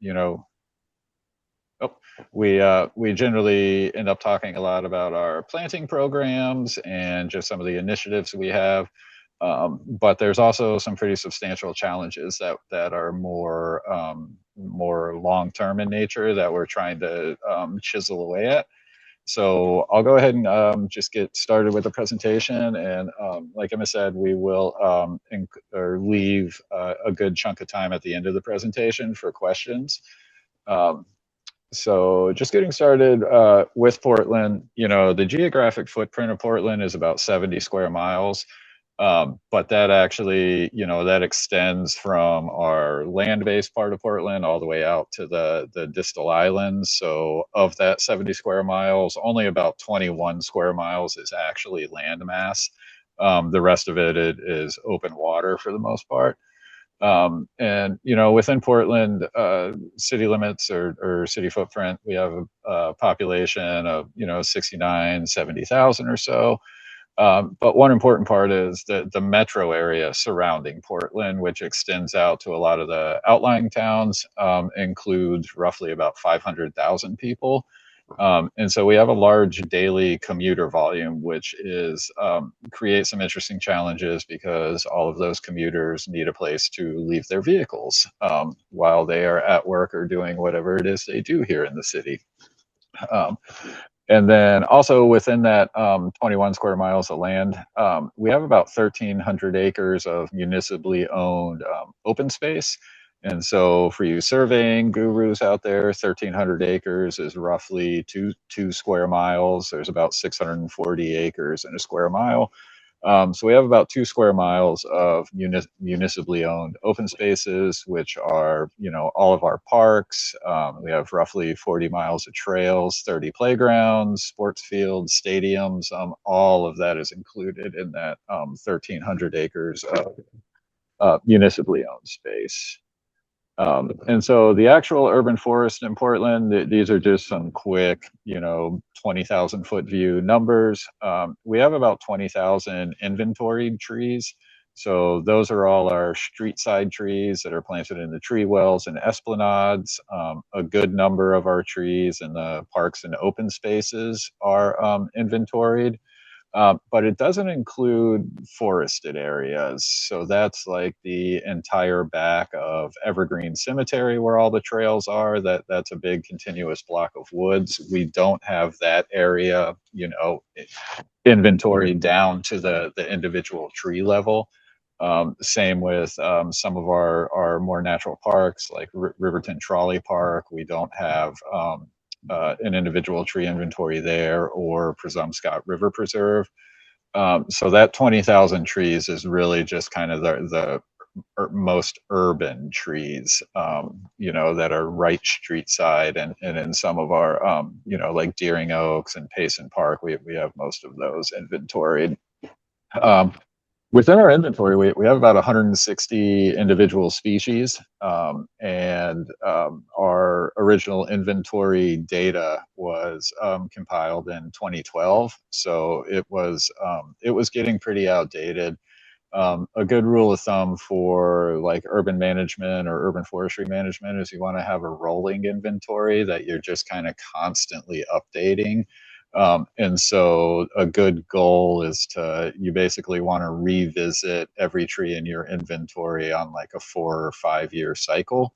you know, oh, we generally end up talking a lot about our planting programs and just some of the initiatives we have. But there's also some pretty substantial challenges that are more long term in nature that we're trying to chisel away at. So I'll go ahead and just get started with the presentation. And like Emma said, we will or leave a good chunk of time at the end of the presentation for questions. Um, so just getting started with Portland, the geographic footprint of Portland is about 70 square miles. But that actually, that extends from our land-based part of Portland all the way out to the distal islands. So of that 70 square miles, only about 21 square miles is actually land mass. The rest of it is open water for the most part. And within Portland city limits or city footprint, we have a population of 69, 70,000 or so. But one important part is the metro area surrounding Portland, which extends out to a lot of the outlying towns, includes roughly about 500,000 people. And so we have a large daily commuter volume, which creates some interesting challenges because all of those commuters need a place to leave their vehicles while they are at work or doing whatever it is they do here in the city. And then also within that 21 square miles of land, we have about 1,300 acres of municipally owned open space. And so for you surveying gurus out there, 1,300 acres is roughly two square miles. There's about 640 acres in a square mile. So we have about 2 square miles of municipally owned open spaces, which are, all of our parks. We have roughly 40 miles of trails, 30 playgrounds, sports fields, stadiums. All of that is included in that 1,300 acres of municipally owned space. And so the actual urban forest in Portland, these are just some quick, 20,000 foot view numbers. We have about 20,000 inventoried trees. So those are all our street side trees that are planted in the tree wells and esplanades. A good number of our trees in the parks and open spaces are inventoried. But it doesn't include forested areas. So that's like the entire back of Evergreen Cemetery where all the trails are. That's a big continuous block of woods. We don't have that area, inventory down to the individual tree level. Same with some of our more natural parks like Riverton Trolley Park. We don't have an individual tree inventory there, or Presumpscot River Preserve. So that 20,000 trees is really just kind of the most urban trees, that are right street side, and in some of our, like Deering Oaks and Payson Park, we have most of those inventoried. Within our inventory, we have about 160 individual species, and our original inventory data was compiled in 2012, so it was getting pretty outdated. A good rule of thumb for like urban management or urban forestry management is you want to have a rolling inventory that you're just kind of constantly updating. And so a good goal is you basically want to revisit every tree in your inventory on like a 4 or 5 year cycle.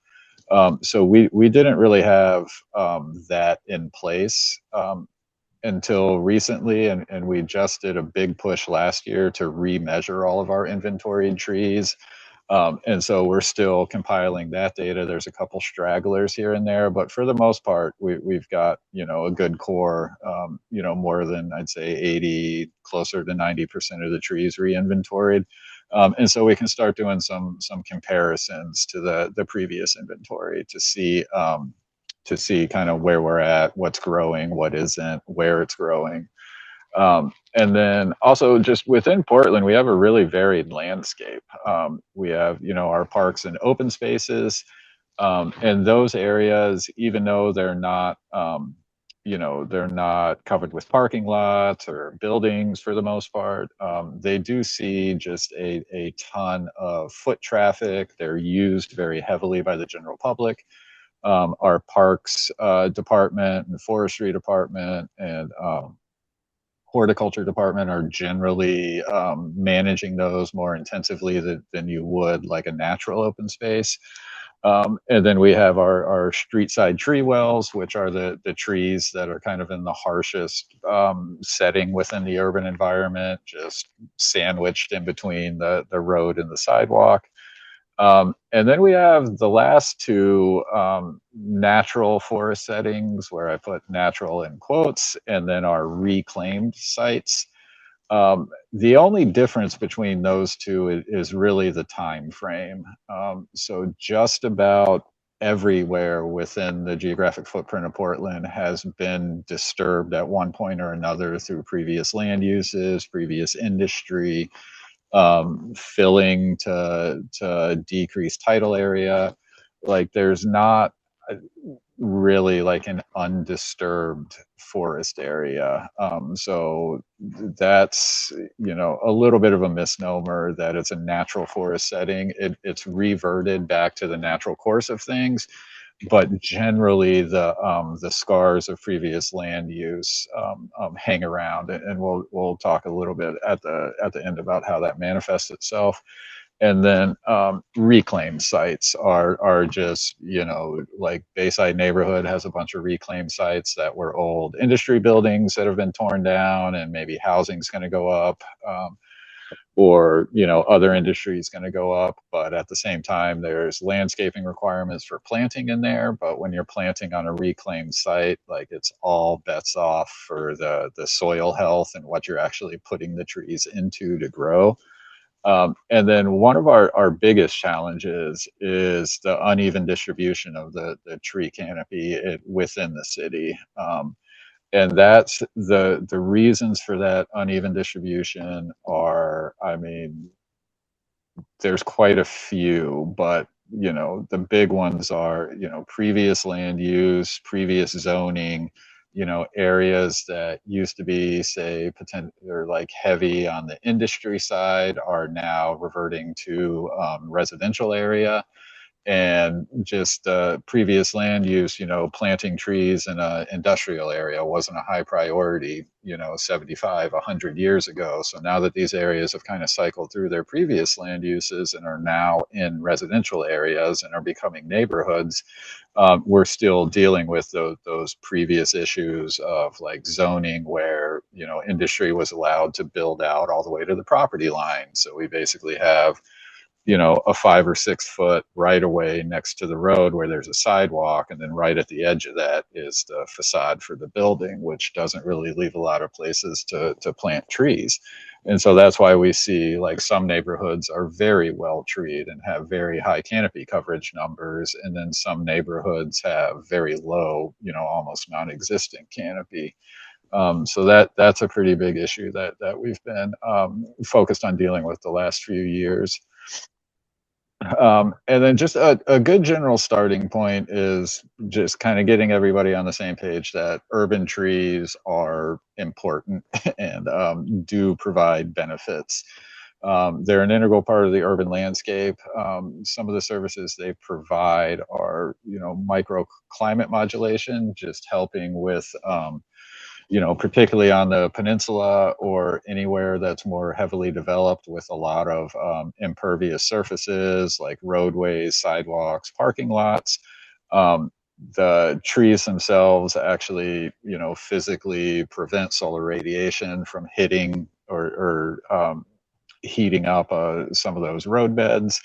So we didn't really have that in place until recently, and we just did a big push last year to remeasure all of our inventoried trees. And so we're still compiling that data. There's a couple stragglers here and there, but for the most part, we've got, a good core, more than I'd say 80, closer to 90% of the trees re-inventoried. And so we can start doing some comparisons to the previous inventory to see kind of where we're at, what's growing, what isn't, where it's growing. And then also just within Portland, we have a really varied landscape. We have, our parks and open spaces. And those areas, even though they're not they're not covered with parking lots or buildings for the most part. They do see just a ton of foot traffic. They're used very heavily by the general public. Our parks department and forestry department and horticulture department are generally managing those more intensively than you would like a natural open space. And then we have our street side tree wells, which are the trees that are kind of in the harshest setting within the urban environment, just sandwiched in between the road and the sidewalk. And then we have the last two natural forest settings, where I put natural in quotes, and then our reclaimed sites. The only difference between those two is really the time frame. So just about everywhere within the geographic footprint of Portland has been disturbed at one point or another through previous land uses, previous industry, filling to decrease tidal area. Like there's not really like an undisturbed forest area. So that's, a little bit of a misnomer that it's a natural forest setting. It's reverted back to the natural course of things, but generally the scars of previous land use hang around, and we'll talk a little bit at the end about how that manifests itself. And then reclaimed sites are just, like Bayside neighborhood has a bunch of reclaimed sites that were old industry buildings that have been torn down, and maybe housing's going to go up. Or other industries going to go up, but at the same time there's landscaping requirements for planting in there. But when you're planting on a reclaimed site, like it's all bets off for the soil health and what you're actually putting the trees into to grow. And then one of our biggest challenges is the uneven distribution of the tree canopy within the city. And that's the reasons for that uneven distribution are, I mean, there's quite a few, but the big ones are, previous land use, previous zoning, areas that used to be, say, or like heavy on the industry side are now reverting to residential area. And just previous land use, planting trees in an industrial area wasn't a high priority, 75, 100 years ago. So now that these areas have kind of cycled through their previous land uses and are now in residential areas and are becoming neighborhoods, we're still dealing with those previous issues of like zoning, where, industry was allowed to build out all the way to the property line. So we basically have a 5 or 6 foot right away next to the road where there's a sidewalk, and then right at the edge of that is the facade for the building, which doesn't really leave a lot of places to plant trees. And so that's why we see like some neighborhoods are very well treed and have very high canopy coverage numbers, and then some neighborhoods have very low, almost non-existent canopy. So that's a pretty big issue that we've been focused on dealing with the last few years. And then just a good general starting point is just kind of getting everybody on the same page that urban trees are important and do provide benefits. They're an integral part of the urban landscape. Some of the services they provide are, microclimate modulation, just helping with particularly on the peninsula or anywhere that's more heavily developed with a lot of impervious surfaces like roadways, sidewalks, parking lots. The trees themselves actually, physically prevent solar radiation from hitting or heating up some of those road beds.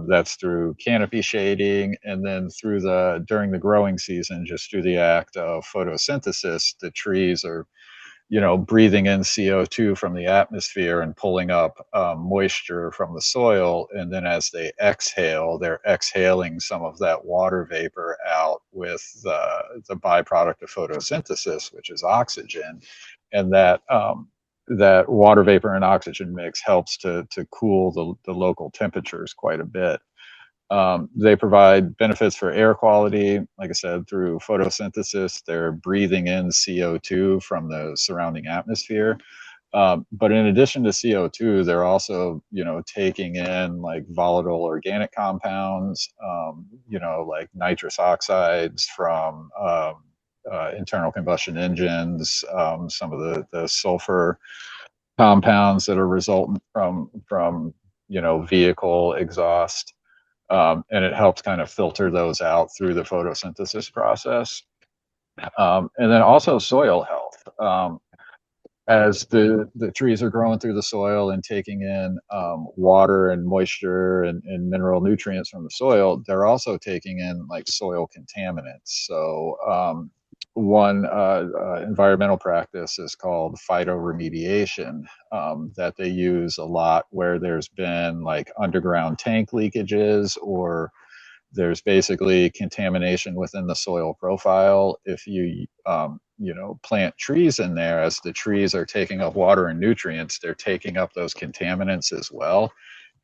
That's through canopy shading, and then during the growing season, just through the act of photosynthesis, the trees are, breathing in CO2 from the atmosphere and pulling up moisture from the soil. And then as they exhale, they're exhaling some of that water vapor out with the byproduct of photosynthesis, which is oxygen. And that water vapor and oxygen mix helps to cool the local temperatures quite a bit. They provide benefits for air quality. Like I said, through photosynthesis, they're breathing in CO2 from the surrounding atmosphere. But in addition to CO2, they're also, taking in like volatile organic compounds, like nitrous oxides from internal combustion engines, some of the sulfur compounds that are resultant from vehicle exhaust, and it helps kind of filter those out through the photosynthesis process. And then also soil health. As the trees are growing through the soil and taking in water and moisture and mineral nutrients from the soil, they're also taking in like soil contaminants. So one environmental practice is called phytoremediation, that they use a lot where there's been like underground tank leakages, or there's basically contamination within the soil profile. If you plant trees in there, as the trees are taking up water and nutrients, they're taking up those contaminants as well,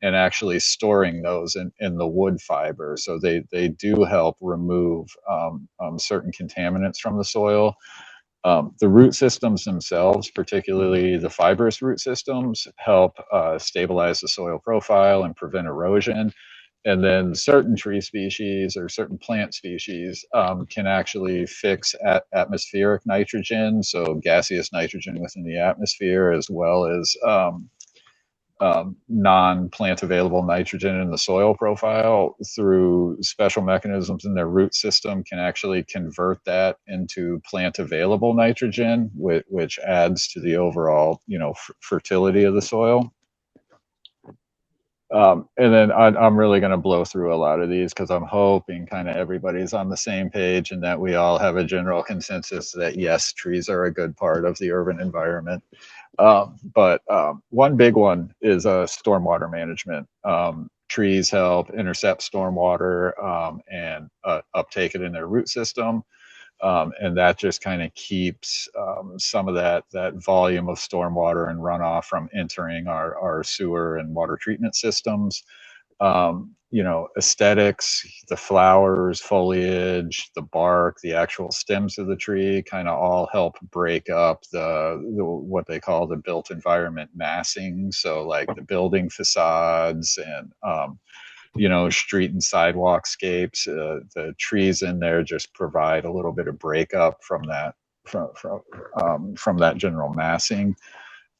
and actually storing those in the wood fiber. So they do help remove certain contaminants from the soil. The root systems themselves, particularly the fibrous root systems, help stabilize the soil profile and prevent erosion. And then certain tree species or certain plant species can actually fix atmospheric nitrogen, so gaseous nitrogen within the atmosphere, as well as non-plant available nitrogen in the soil profile, through special mechanisms in their root system, can actually convert that into plant available nitrogen, which adds to the overall fertility of the soil. And then I'm really going to blow through a lot of these because I'm hoping kind of everybody's on the same page and that we all have a general consensus that yes, trees are a good part of the urban environment. But one big one is stormwater management. Trees help intercept stormwater and uptake it in their root system. And that just kind of keeps some of that volume of stormwater and runoff from entering our sewer and water treatment systems. Aesthetics, the flowers, foliage, the bark, the actual stems of the tree kind of all help break up the what they call the built environment massing. So like the building facades and street and sidewalk scapes, the trees in there just provide a little bit of breakup from that from that general massing.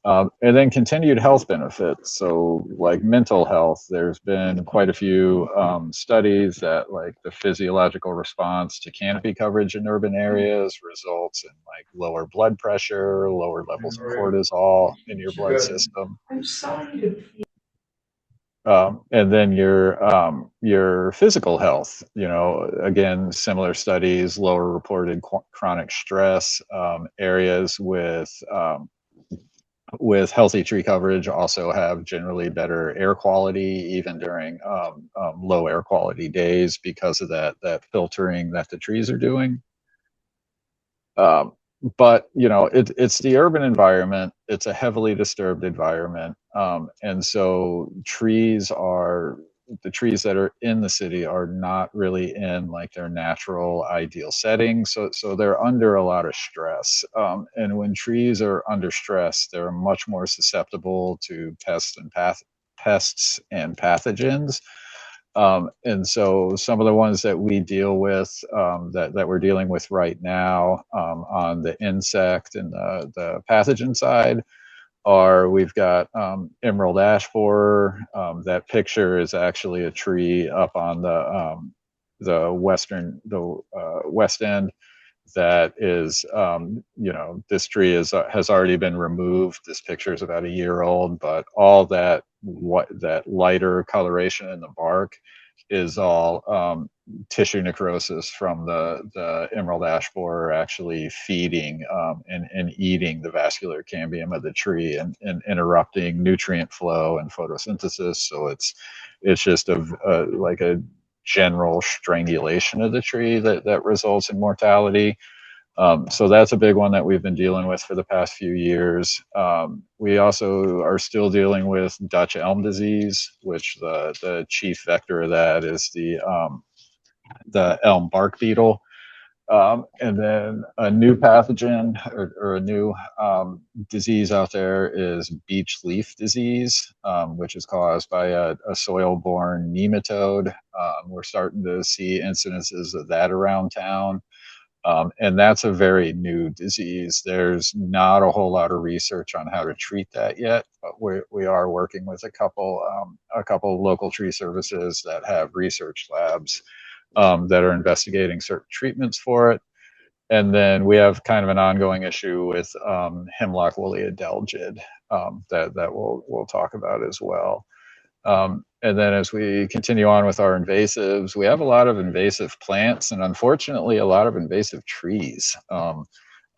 And then continued health benefits. So like mental health, there's been quite a few studies that like the physiological response to canopy coverage in urban areas results in like lower blood pressure, lower levels of cortisol in your blood system. I'm sorry. And then your physical health, again, similar studies, lower reported chronic stress, areas with healthy tree coverage also have generally better air quality, even during low air quality days, because of that filtering that the trees are doing. But it's the urban environment. It's a heavily disturbed environment, and so the trees that are in the city are not really in like their natural ideal setting. So they're under a lot of stress, and when trees are under stress, they're much more susceptible to pests and pathogens. And so some of the ones that we deal with, that we're dealing with right now, on the insect and the pathogen side, we've got emerald ash borer. That picture is actually a tree up on the west end that is, this tree has already been removed. This picture is about a year old, but all that lighter coloration in the bark is all tissue necrosis from the emerald ash borer actually feeding and eating the vascular cambium of the tree and interrupting nutrient flow and photosynthesis. So it's just like a general strangulation of the tree that results in mortality. So that's a big one that we've been dealing with for the past few years. We also are still dealing with Dutch elm disease, which the chief vector of that is the elm bark beetle. And then a new pathogen or a new disease out there is beech leaf disease, which is caused by a soil-borne nematode. We're starting to see incidences of that around town. And that's a very new disease. There's not a whole lot of research on how to treat that yet, but we are working with a couple of local tree services that have research labs that are investigating certain treatments for it. And then we have kind of an ongoing issue with hemlock woolly adelgid that we'll talk about as well. And then as we continue on with our invasives, we have a lot of invasive plants and unfortunately a lot of invasive trees.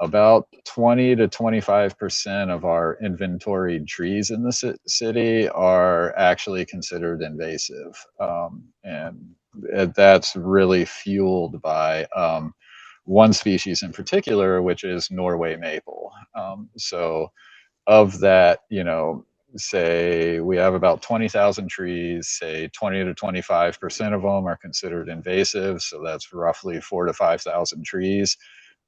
About 20 to 25% of our inventoried trees in the city are actually considered invasive. And that's really fueled by one species in particular, which is Norway maple. So of that, say we have about 20,000 trees, say 20 to 25% of them are considered invasive. So that's roughly 4 to 5,000 trees.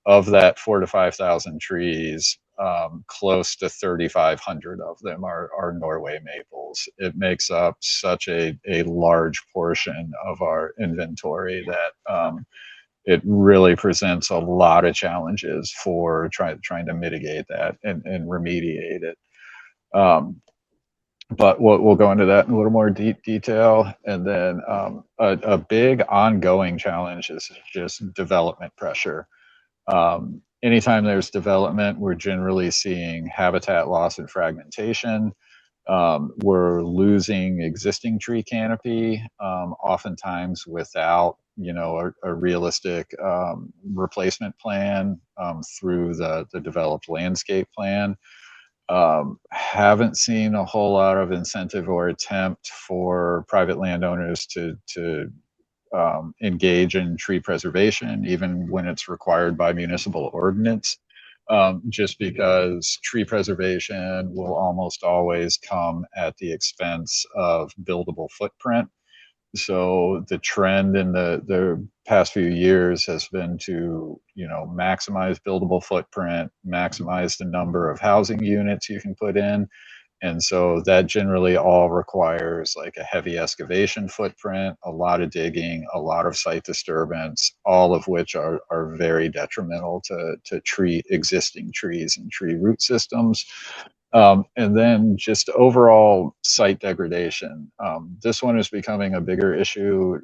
Of that 4 to 5,000 trees, close to 3,500 of them are Norway maples. It makes up such a large portion of our inventory that it really presents a lot of challenges for trying to mitigate that and remediate it. But we'll go into that in a little more detail. And then a big ongoing challenge is just development pressure. Anytime there's development, we're generally seeing habitat loss and fragmentation. We're losing existing tree canopy, oftentimes without a realistic replacement plan through the developed landscape plan. Haven't seen a whole lot of incentive or attempt for private landowners to engage in tree preservation, even when it's required by municipal ordinance, just because tree preservation will almost always come at the expense of buildable footprint. So the trend in the past few years has been to, maximize buildable footprint, maximize the number of housing units you can put in. And so that generally all requires like a heavy excavation footprint, a lot of digging, a lot of site disturbance, all of which are very detrimental to existing trees and tree root systems. And then just overall site degradation. This one is becoming a bigger issue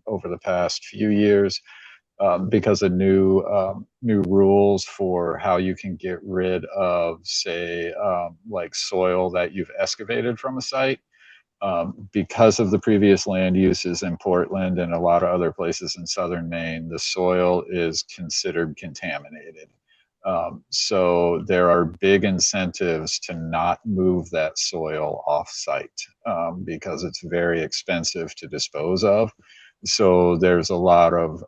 over the past few years because of new rules for how you can get rid of, say, like soil that you've excavated from a site. Because of the previous land uses in Portland and a lot of other places in southern Maine, the soil is considered contaminated. So there are big incentives to not move that soil off site because it's very expensive to dispose of. So there's a lot of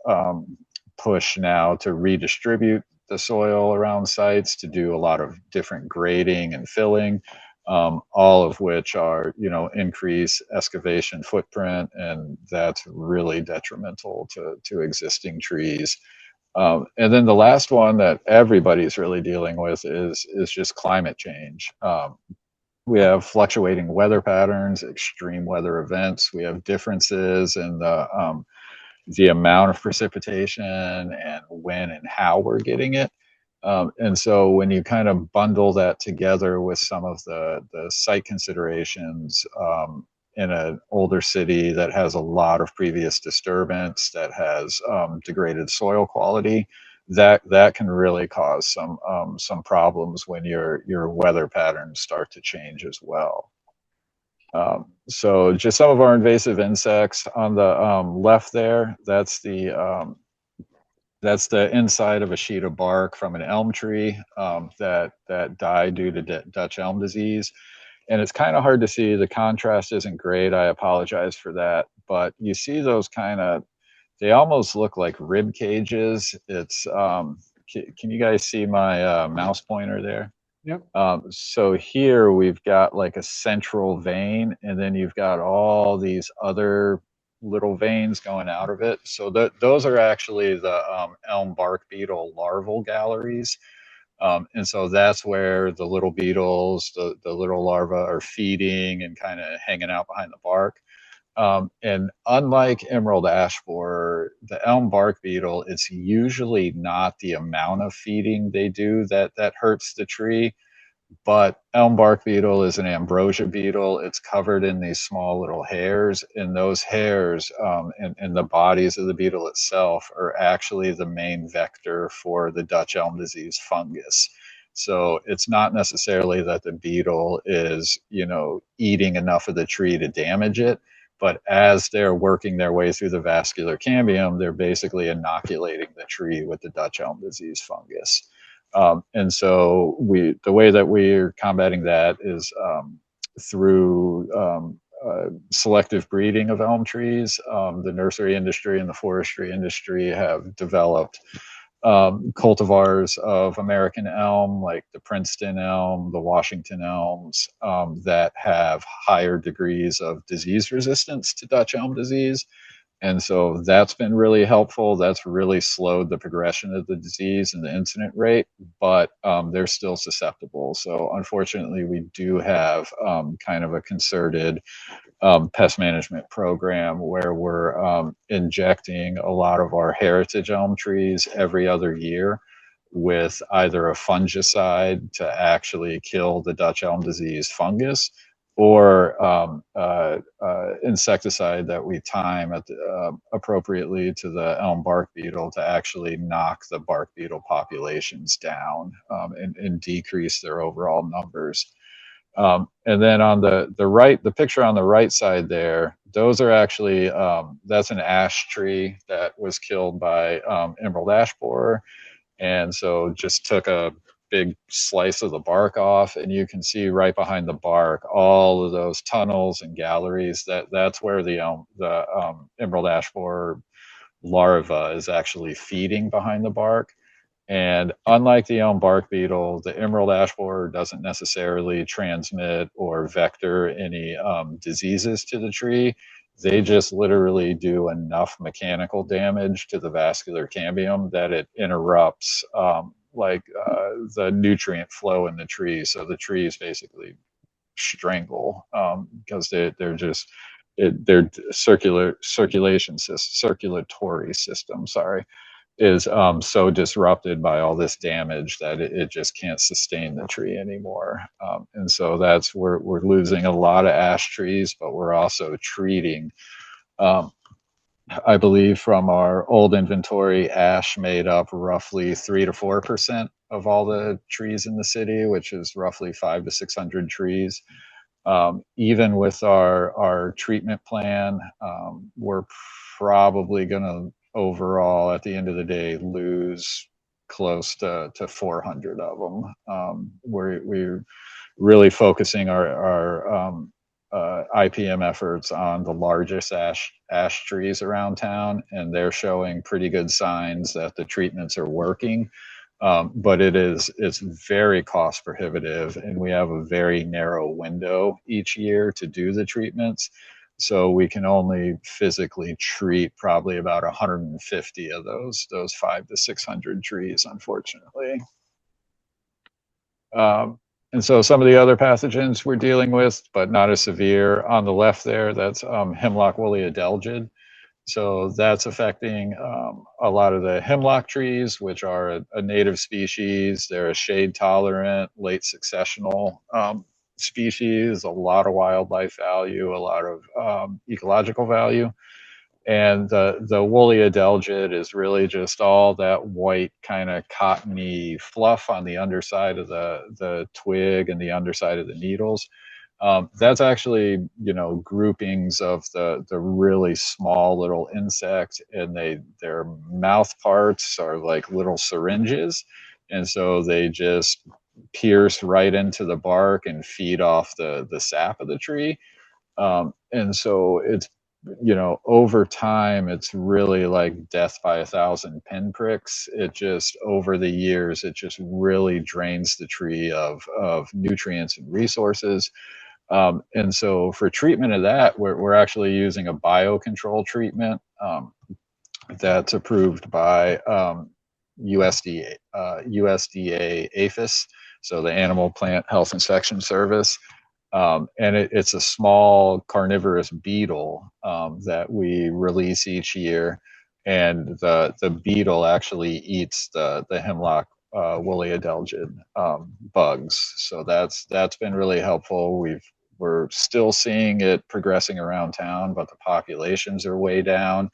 push now to redistribute the soil around sites, to do a lot of different grading and filling, all of which are, increase excavation footprint, and that's really detrimental to existing trees. And then the last one that everybody's really dealing with is just climate change. We have fluctuating weather patterns, extreme weather events. We have differences in the amount of precipitation and when and how we're getting it. And so when you kind of bundle that together with some of the site considerations in an older city that has a lot of previous disturbance, that has degraded soil quality, that can really cause some problems when your weather patterns start to change as well. So just some of our invasive insects on the left there, that's the inside of a sheet of bark from an elm tree that died due to Dutch elm disease. And it's kind of hard to see. The contrast isn't great. I apologize for that. But you see those they almost look like rib cages. It's can you guys see my mouse pointer there? Yep. So here we've got like a central vein, and then you've got all these other little veins going out of it. So those are actually the elm bark beetle larval galleries. And so that's where the little beetles, the little larvae are feeding and kind of hanging out behind the bark. And unlike emerald ash borer, the elm bark beetle, it's usually not the amount of feeding they do that hurts the tree, but elm bark beetle is an ambrosia beetle. It's covered in these small little hairs, and those hairs and the bodies of the beetle itself are actually the main vector for the Dutch elm disease fungus. So it's not necessarily that the beetle is, eating enough of the tree to damage it, but as they're working their way through the vascular cambium, they're basically inoculating the tree with the Dutch elm disease fungus. And so the way that we're combating that is through selective breeding of elm trees. The nursery industry and the forestry industry have developed cultivars of American elm, like the Princeton elm, the Washington elms, that have higher degrees of disease resistance to Dutch elm disease. And so that's been really helpful. That's really slowed the progression of the disease and the incident rate, but they're still susceptible. So unfortunately, we do have kind of a concerted pest management program where we're injecting a lot of our heritage elm trees every other year with either a fungicide to actually kill the Dutch elm disease fungus, or insecticide that we time appropriately to the elm bark beetle to actually knock the bark beetle populations down, and decrease their overall numbers. And then on the right, the picture on the right side there, those are actually that's an ash tree that was killed by emerald ash borer, and so just took a big slice of the bark off, and you can see right behind the bark all of those tunnels and galleries. That's where the emerald ash borer larva is actually feeding behind the bark. And unlike the elm bark beetle, the emerald ash borer doesn't necessarily transmit or vector any diseases to the tree. They just literally do enough mechanical damage to the vascular cambium that it interrupts the nutrient flow in the tree. So the trees basically strangle because they're just their circulatory system, sorry, is so disrupted by all this damage that it just can't sustain the tree anymore. And so we're losing a lot of ash trees, but we're also treating, um, I believe from our old inventory, ash made up roughly 3 to 4% of all the trees in the city, which is roughly 500 to 600 trees. Even with our treatment plan, we're probably going to overall, at the end of the day, lose close to 400 of them. We're really focusing our IPM efforts on the largest ash trees around town, and they're showing pretty good signs that the treatments are working. But it's very cost prohibitive, and we have a very narrow window each year to do the treatments. So we can only physically treat probably about 150 of those 500 to 600 trees, unfortunately. And so some of the other pathogens we're dealing with, but not as severe. On the left there, that's hemlock woolly adelgid. So that's affecting a lot of the hemlock trees, which are a native species. They're a shade tolerant, late successional species, a lot of wildlife value, a lot of ecological value. And the woolly adelgid is really just all that white kind of cottony fluff on the underside of the twig and the underside of the needles. That's actually, groupings of the really small little insect, and their mouth parts are like little syringes, and so they just pierce right into the bark and feed off the sap of the tree. And so it's over time, it's really like death by a thousand pinpricks. It just, over the years, it just really drains the tree of nutrients and resources. And so for treatment of that, we're actually using a biocontrol treatment that's approved by USDA APHIS, so the Animal Plant Health Inspection Service. And it's a small carnivorous beetle that we release each year, and the beetle actually eats the hemlock woolly adelgid bugs. So that's been really helpful. We're still seeing it progressing around town, but the populations are way down.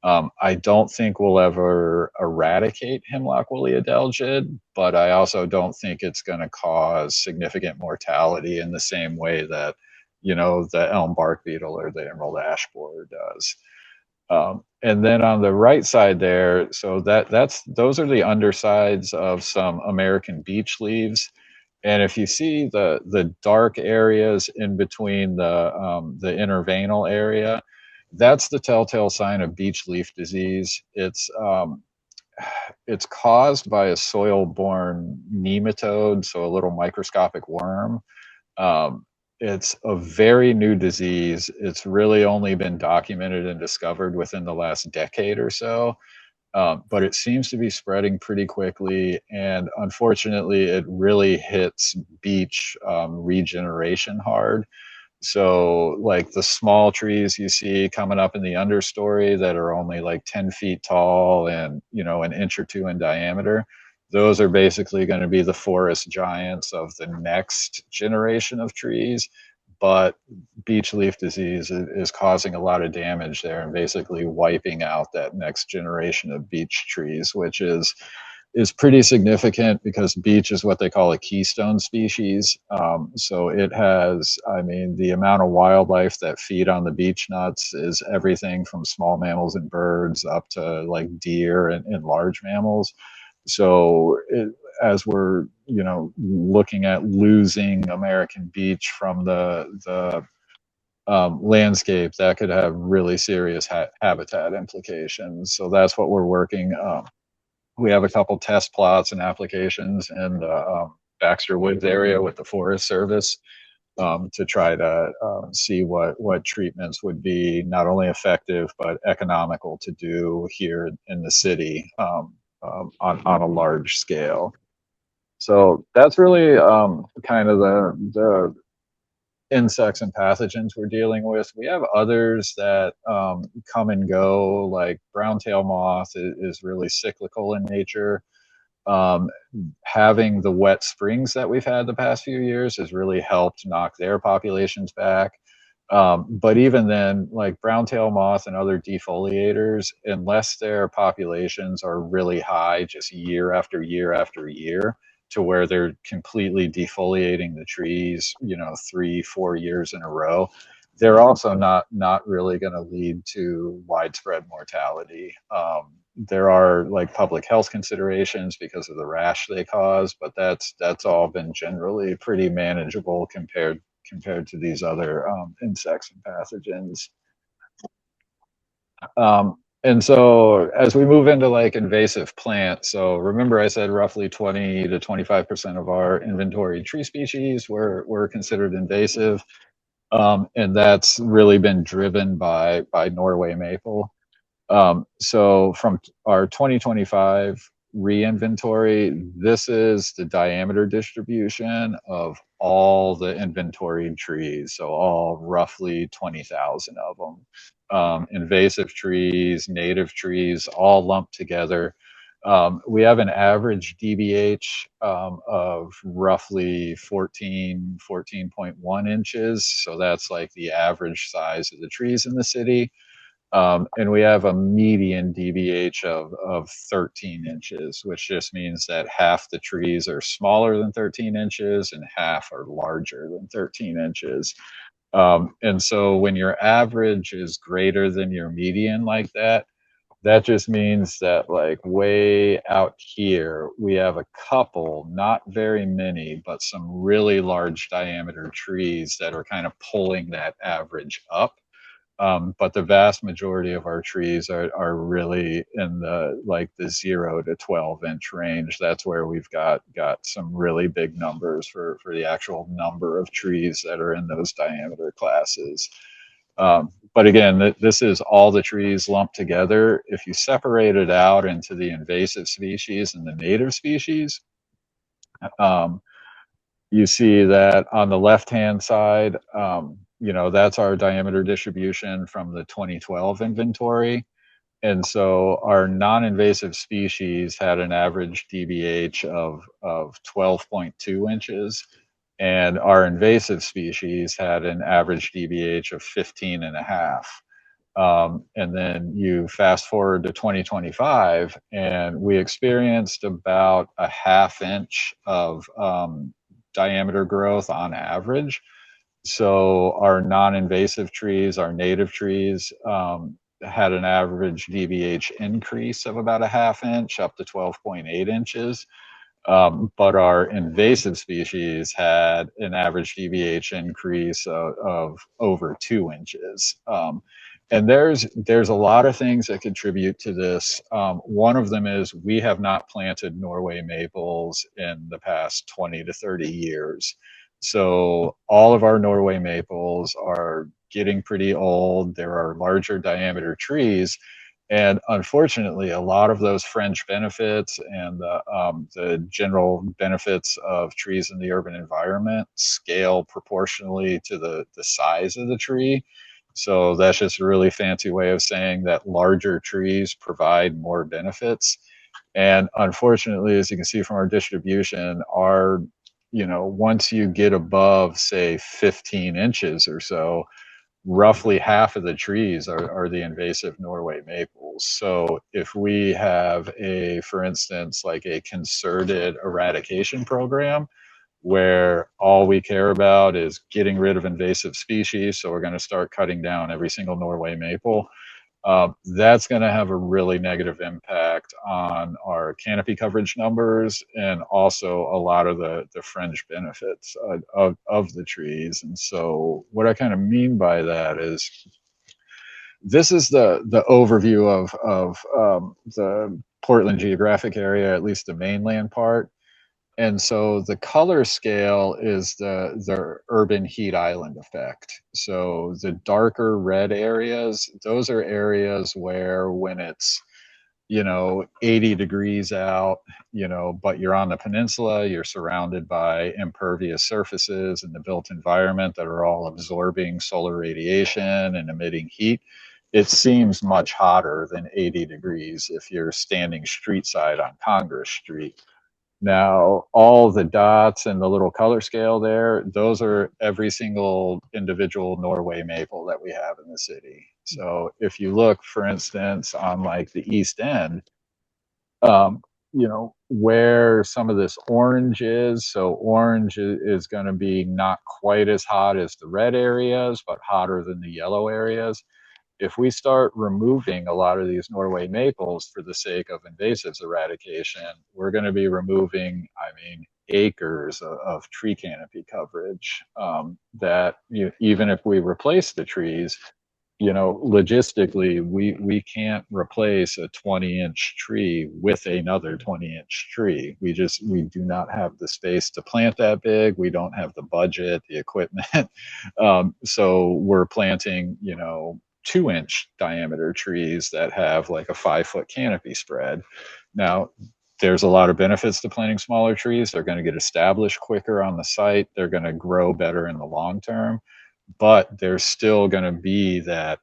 I don't think we'll ever eradicate hemlock woolly adelgid, but I also don't think it's going to cause significant mortality in the same way that, the elm bark beetle or the emerald ash borer does. And then on the right side there, so those are the undersides of some American beech leaves. And if you see the dark areas in between the interveinal area, that's the telltale sign of beech leaf disease. It's caused by a soil-borne nematode, so a little microscopic worm. It's a very new disease. It's really only been documented and discovered within the last decade or so. But it seems to be spreading pretty quickly, and unfortunately, it really hits beech regeneration hard. So, like the small trees you see coming up in the understory that are only like 10 feet tall and, an inch or two in diameter, those are basically going to be the forest giants of the next generation of trees. But beech leaf disease is causing a lot of damage there and basically wiping out that next generation of beech trees, which is pretty significant because beech is what they call a keystone species. So it has, I mean, the amount of wildlife that feed on the beech nuts is everything from small mammals and birds up to like deer and large mammals. So as we're, looking at losing American beech from the landscape, that could have really serious habitat implications. So that's what we're working. We have a couple test plots and applications in the Baxter Woods area with the Forest Service to try to see what treatments would be not only effective but economical to do here in the city on a large scale. So that's really kind of the insects and pathogens we're dealing with. We have others that come and go, like brown tail moth is really cyclical in nature. Um, Having the wet springs that we've had the past few years has really helped knock their populations back. But even then, like brown tail moth and other defoliators, unless their populations are really high, just year after year after year, to where they're completely defoliating the trees, 3, 4 years in a row, they're also not really going to lead to widespread mortality. There are like public health considerations because of the rash they cause, but that's all been generally pretty manageable compared to these other insects and pathogens. And so as we move into like invasive plants, so remember I said roughly 20 to 25% of our inventory tree species were considered invasive. And that's really been driven by Norway maple. So from our 2025 re-inventory, this is the diameter distribution of all the inventory trees, so all roughly 20,000 of them. Invasive trees, native trees, all lumped together. We have an average DBH of roughly 14.1 inches. So that's like the average size of the trees in the city. And we have a median DBH of 13 inches, which just means that half the trees are smaller than 13 inches and half are larger than 13 inches. And so when your average is greater than your median like that, that just means that like way out here, we have a couple, not very many, but some really large diameter trees that are kind of pulling that average up. But the vast majority of our trees are really in the like the 0 to 12 inch range. That's where we've got some really big numbers for the actual number of trees that are in those diameter classes. But again, this is all the trees lumped together. If you separate it out into the invasive species and the native species, um, you see that on the left-hand side, that's our diameter distribution from the 2012 inventory. And so our non-invasive species had an average DBH of 12.2 inches, and our invasive species had an average DBH of 15 and a half. And then you fast forward to 2025, and we experienced about a half inch of diameter growth on average. So our non-invasive trees, our native trees, had an average DBH increase of about a half inch up to 12.8 inches. But our invasive species had an average DBH increase of over 2 inches. And there's a lot of things that contribute to this. One of them is we have not planted Norway maples in the past 20 to 30 years. So all of our Norway maples are getting pretty old. There are larger diameter trees, and unfortunately, a lot of those fringe benefits and the general benefits of trees in the urban environment scale proportionally to the size of the tree. So that's just a really fancy way of saying that larger trees provide more benefits. And unfortunately, as you can see from our distribution, once you get above, say, 15 inches or so, roughly half of the trees are the invasive Norway maples. So if we have for instance, like a concerted eradication program where all we care about is getting rid of invasive species, so we're going to start cutting down every single Norway maple, that's going to have a really negative impact on our canopy coverage numbers and also a lot of the fringe benefits of the trees. And so what I kind of mean by that is this is the overview of the Portland geographic area, at least the mainland part. And so the color scale is the urban heat island effect. So the darker red areas, those are areas where when it's 80 degrees out, but you're on the peninsula, you're surrounded by impervious surfaces in the built environment that are all absorbing solar radiation and emitting heat. It seems much hotter than 80 degrees if you're standing street side on Congress Street. Now, all the dots and the little color scale there, those are every single individual Norway maple that we have in the city. So if you look, for instance, on like the East End, where some of this orange is, so orange is going to be not quite as hot as the red areas, but hotter than the yellow areas. If we start removing a lot of these Norway maples for the sake of invasives eradication, we're going to be removing, acres of tree canopy coverage that even if we replace the trees, logistically, we can't replace a 20-inch tree with another 20-inch tree. We do not have the space to plant that big. We don't have the budget, the equipment. So we're planting, 2-inch diameter trees that have like a 5-foot canopy spread. Now, there's a lot of benefits to planting smaller trees. They're going to get established quicker on the site. They're going to grow better in the long term, but there's still going to be that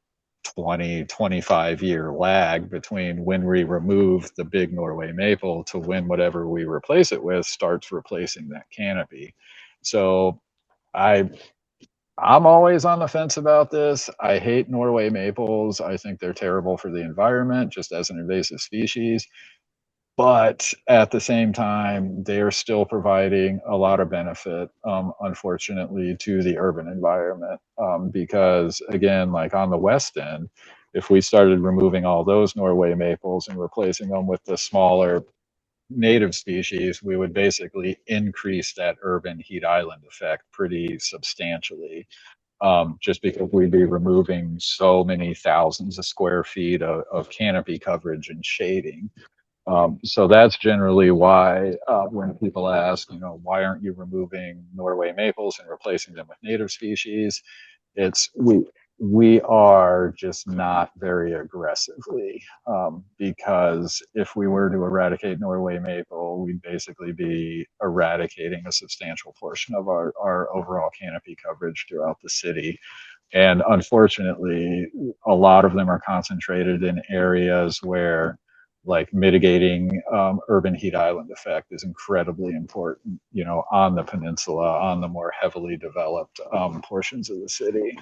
20-25 year lag between when we remove the big Norway maple to when whatever we replace it with starts replacing that canopy. So I I'm always on the fence about this. I hate Norway maples. I think they're terrible for the environment just as an invasive species. But at the same time, they are still providing a lot of benefit, unfortunately, to the urban environment. Because, again, like on the West End, if we started removing all those Norway maples and replacing them with the smaller native species, we would basically increase that urban heat island effect pretty substantially. just because we'd be removing so many thousands of square feet of canopy coverage and shading. So that's generally why when people ask, why aren't you removing Norway maples and replacing them with native species? It's we are just not very aggressively, because if we were to eradicate Norway maple, we'd basically be eradicating a substantial portion of our overall canopy coverage throughout the city. And unfortunately, a lot of them are concentrated in areas where like mitigating urban heat island effect is incredibly important, on the peninsula, on the more heavily developed portions of the city.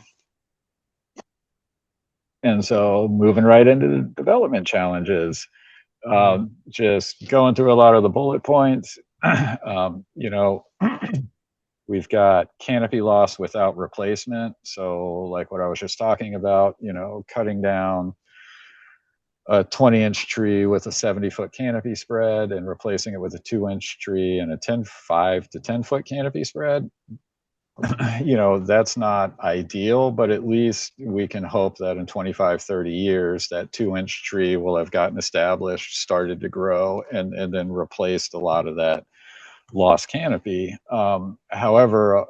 And so moving right into the development challenges, just going through a lot of the bullet points, you know, we've got canopy loss without replacement. So like what I was just talking about, cutting down a 20-inch tree with a 70-foot canopy spread and replacing it with a 2-inch tree and a 5 to 10-foot canopy spread. That's not ideal, but at least we can hope that in 25, 30 years, that 2-inch tree will have gotten established, started to grow, and then replaced a lot of that lost canopy. However,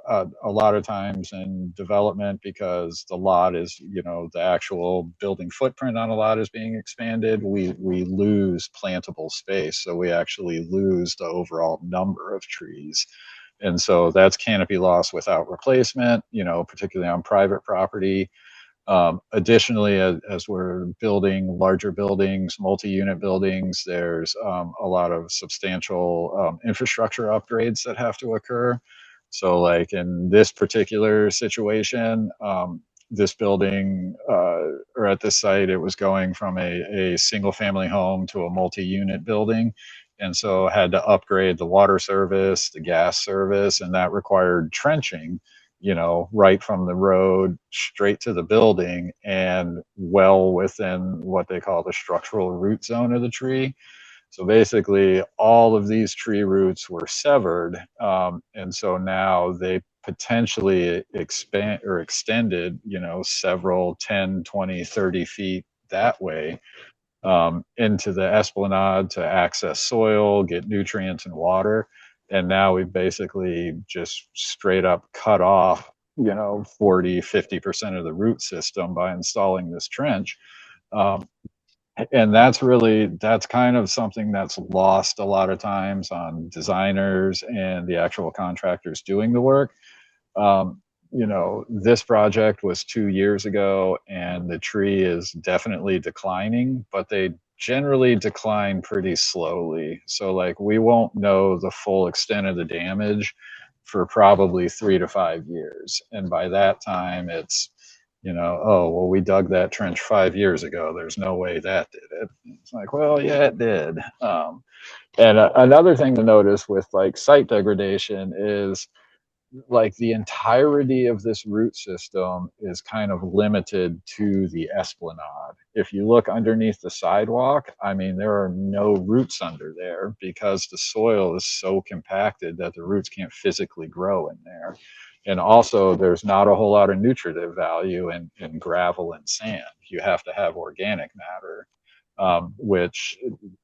a lot of times in development, because the lot is, the actual building footprint on a lot is being expanded, we lose plantable space. So we actually lose the overall number of trees. And so that's canopy loss without replacement, particularly on private property. Additionally, as we're building larger buildings, multi-unit buildings, there's a lot of substantial infrastructure upgrades that have to occur. So like in this particular situation, this building or at this site, it was going from a single family home to a multi-unit building. And so had to upgrade the water service, the gas service, and that required trenching, right from the road straight to the building and well within what they call the structural root zone of the tree. So basically, all of these tree roots were severed. And so now they potentially expand or extended, several 10, 20, 30 feet that way into the esplanade to access soil, get nutrients and water. And now we've basically just straight up cut off, 40, 50% of the root system by installing this trench. Um, and that's kind of something that's lost a lot of times on designers and the actual contractors doing the work. This project was 2 years ago and the tree is definitely declining, but they generally decline pretty slowly. So like we won't know the full extent of the damage for probably 3 to 5 years. And by that time it's, oh, well, we dug that trench 5 years ago. There's no way that did it. It's like, well, yeah, it did. And another thing to notice with like site degradation is like the entirety of this root system is kind of limited to the esplanade. If you look underneath the sidewalk, I mean, there are no roots under there because the soil is so compacted that the roots can't physically grow in there. And also, there's not a whole lot of nutritive value in gravel and sand. You have to have organic matter, which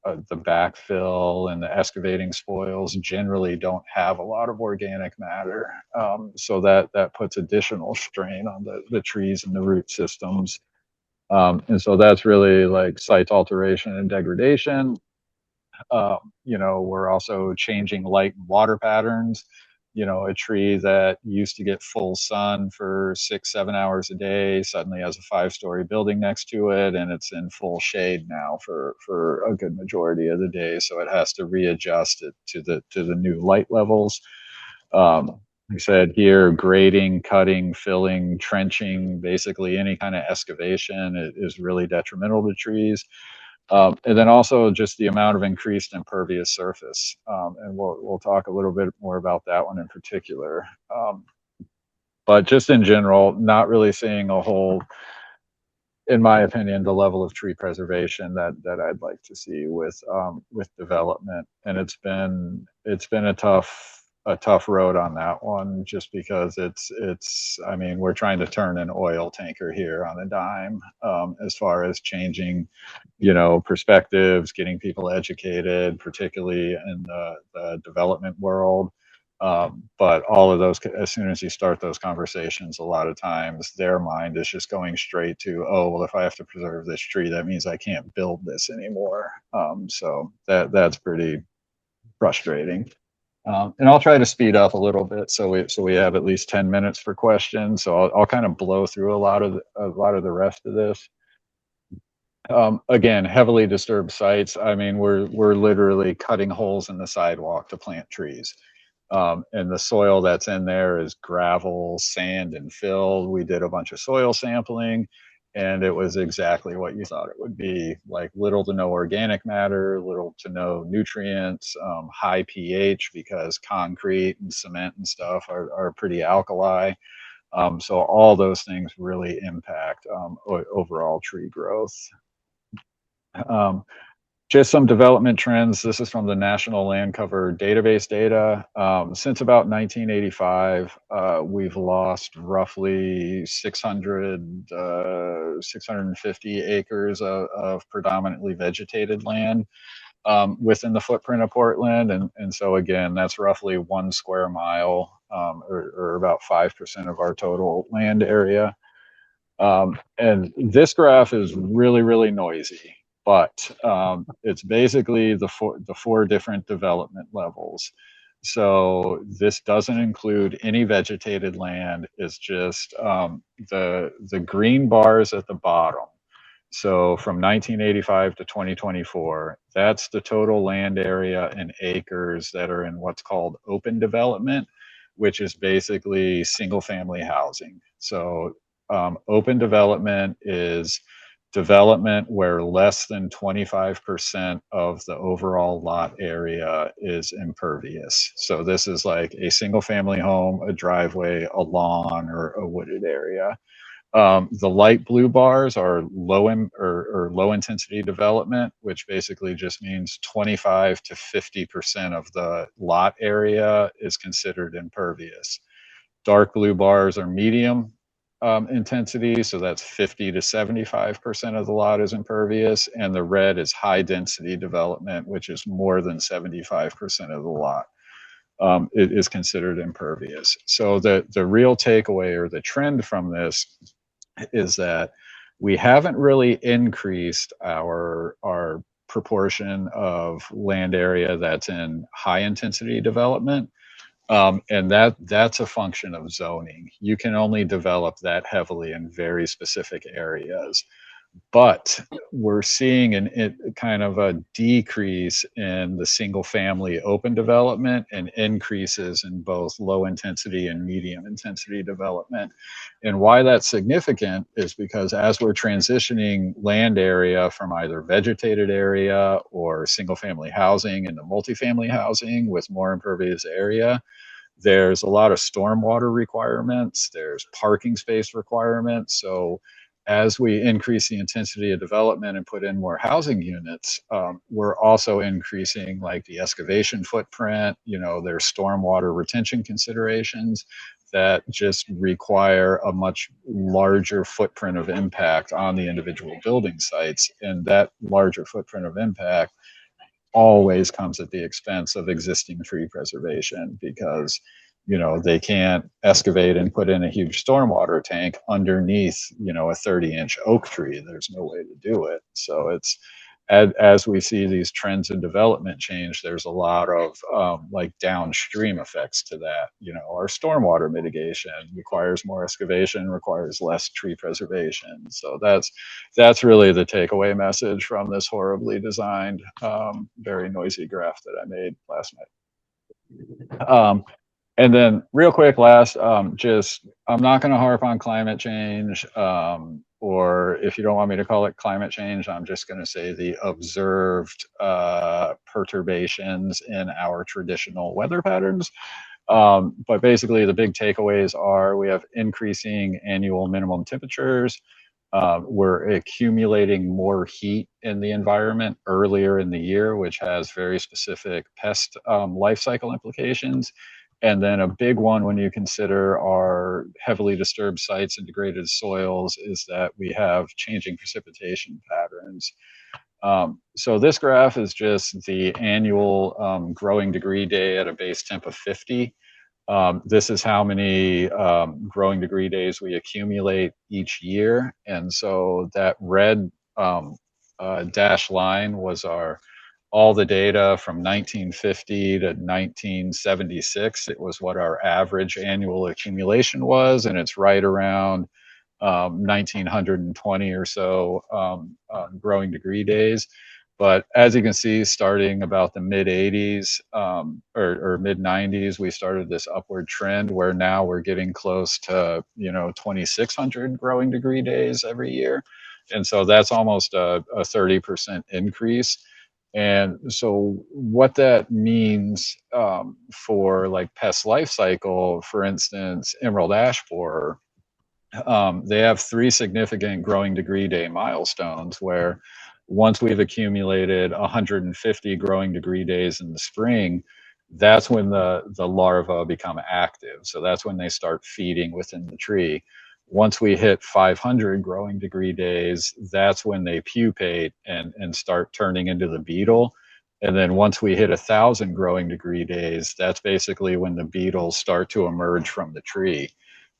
the backfill and the excavating spoils generally don't have a lot of organic matter. So that puts additional strain on the trees and the root systems. And so that's really like site alteration and degradation. We're also changing light and water patterns. A tree that used to get full sun for 6, 7 hours a day suddenly has a 5-story building next to it, and it's in full shade now for a good majority of the day. So it has to readjust it to the new light levels. Like I said here, grading, cutting, filling, trenching, basically any kind of excavation is really detrimental to trees. And then also just the amount of increased impervious surface. And we'll talk a little bit more about that one in particular. But just in general, not really seeing a whole, in my opinion, the level of tree preservation that I'd like to see with development. And it's been a tough a tough road on that one, just because I mean, we're trying to turn an oil tanker here on a dime, as far as changing, perspectives, getting people educated, particularly in the development world. But all of those, as soon as you start those conversations, a lot of times their mind is just going straight to, oh, well, if I have to preserve this tree, that means I can't build this anymore. So that's pretty frustrating. And I'll try to speed up a little bit so we have at least 10 minutes for questions. So I'll kind of blow through a lot of the rest of this. Again, heavily disturbed sites. I mean, we're literally cutting holes in the sidewalk to plant trees. And the soil that's in there is gravel, sand, and fill. We did a bunch of soil sampling, and it was exactly what you thought it would be, like little to no organic matter, little to no nutrients, high pH, because concrete and cement and stuff are pretty alkali. So all those things really impact overall tree growth. Um, just some development trends. This is from the National Land Cover Database data. Since about 1985, we've lost roughly 650 acres of predominantly vegetated land within the footprint of Portland. And so again, that's roughly 1 square mile, or about 5% of our total land area. And this graph is really, really noisy, but it's basically the four different development levels. So this doesn't include any vegetated land. It's just the green bars at the bottom. So from 1985 to 2024, that's the total land area in acres that are in what's called open development, which is basically single family housing. So open development is development where less than 25% of the overall lot area is impervious. So this is like a single family home, a driveway, a lawn, or a wooded area. The light blue bars are or low intensity development, which basically just means 25 to 50% of the lot area is considered impervious. Dark blue bars are medium intensity, so that's 50 to 75% of the lot is impervious, and the red is high density development, which is more than 75% of the lot. It is considered impervious. So the real takeaway or the trend from this is that we haven't really increased our proportion of land area that's in high intensity development. And that's a function of zoning. You can only develop that heavily in very specific areas. But we're seeing kind of a decrease in the single family open development and increases in both low intensity and medium intensity development. And why that's significant is because as we're transitioning land area from either vegetated area or single family housing into multifamily housing with more impervious area, there's a lot of stormwater requirements, there's parking space requirements. So as we increase the intensity of development and put in more housing units, we're also increasing like the excavation footprint. There's stormwater retention considerations that just require a much larger footprint of impact on the individual building sites. And that larger footprint of impact always comes at the expense of existing tree preservation, because they can't excavate and put in a huge stormwater tank underneath a 30-inch oak tree. There's no way to do it. So it's as we see these trends in development change, there's a lot of like downstream effects to that. Our stormwater mitigation requires more excavation, requires less tree preservation. So that's really the takeaway message from this horribly designed, very noisy graph that I made last night. And then real quick last, I'm not going to harp on climate change, or if you don't want me to call it climate change, I'm just going to say the observed perturbations in our traditional weather patterns. But basically the big takeaways are we have increasing annual minimum temperatures. We're accumulating more heat in the environment earlier in the year, which has very specific pest life cycle implications. And then a big one when you consider our heavily disturbed sites and degraded soils is that we have changing precipitation patterns. So this graph is just the annual growing degree day at a base temp of 50. This is how many growing degree days we accumulate each year. And so that red dashed line was our all the data from 1950 to 1976. It was what our average annual accumulation was, and it's right around 1920 or so growing degree days. But as you can see, starting about the mid 80s or mid 90s, we started this upward trend where now we're getting close to 2,600 growing degree days every year, and so that's almost a 30% increase. And so what that means for like pest life cycle, for instance, emerald ash borer, they have three significant growing degree day milestones where once we've accumulated 150 growing degree days in the spring, that's when the larvae become active. So that's when they start feeding within the tree. Once we hit 500 growing degree days, that's when they pupate and start turning into the beetle. And then once we hit 1,000 growing degree days, that's basically when the beetles start to emerge from the tree.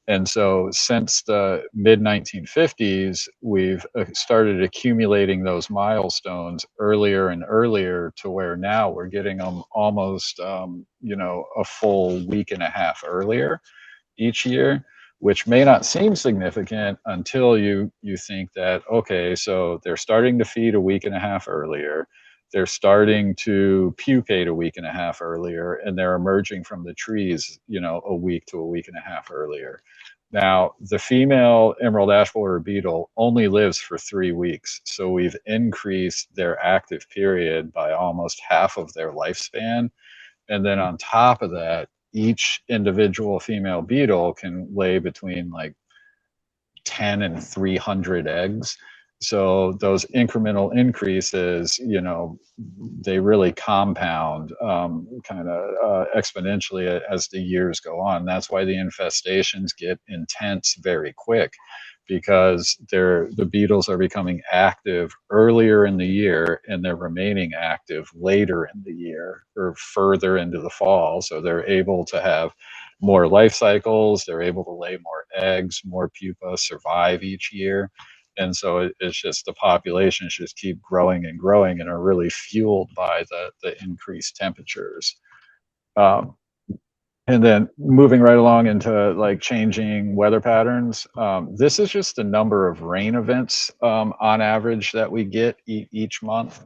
And so since the mid 1950s, we've started accumulating those milestones earlier and earlier to where now we're getting them almost, a full week and a half earlier each year, which may not seem significant until you think that, okay, so they're starting to feed a week and a half earlier. They're starting to pupate a week and a half earlier, and they're emerging from the trees, a week to a week and a half earlier. Now, the female emerald ash borer beetle only lives for 3 weeks, so we've increased their active period by almost half of their lifespan. And then on top of that, each individual female beetle can lay between like 10 and 300 eggs. So those incremental increases, they really compound kind of exponentially as the years go on. That's why the infestations get intense very quick, because the beetles are becoming active earlier in the year and they're remaining active later in the year or further into the fall. So they're able to have more life cycles, they're able to lay more eggs, more pupa survive each year. And so it's just the populations just keep growing and growing and are really fueled by the increased temperatures. Um, and then moving right along into like changing weather patterns, this is just the number of rain events on average that we get each month.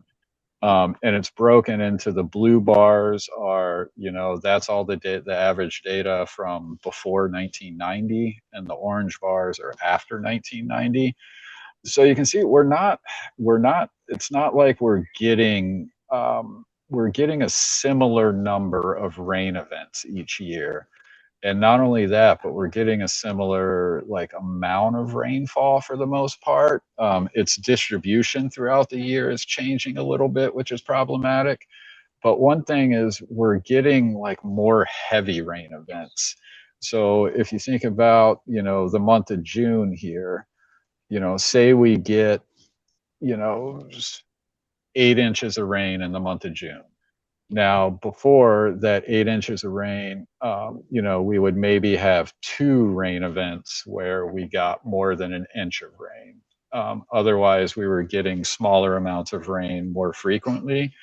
And it's broken into the blue bars are, that's all the average data from before 1990, and the orange bars are after 1990. So you can see it's not like we're getting a similar number of rain events each year. And not only that, but we're getting a similar like amount of rainfall for the most part. Its distribution throughout the year is changing a little bit, which is problematic. But one thing is we're getting like more heavy rain events. So if you think about, the month of June here, say we get, you know, 8 inches of rain in the month of June. Now, before that 8 inches of rain, we would maybe have 2 rain events where we got more than an inch of rain. Otherwise, we were getting smaller amounts of rain more frequently.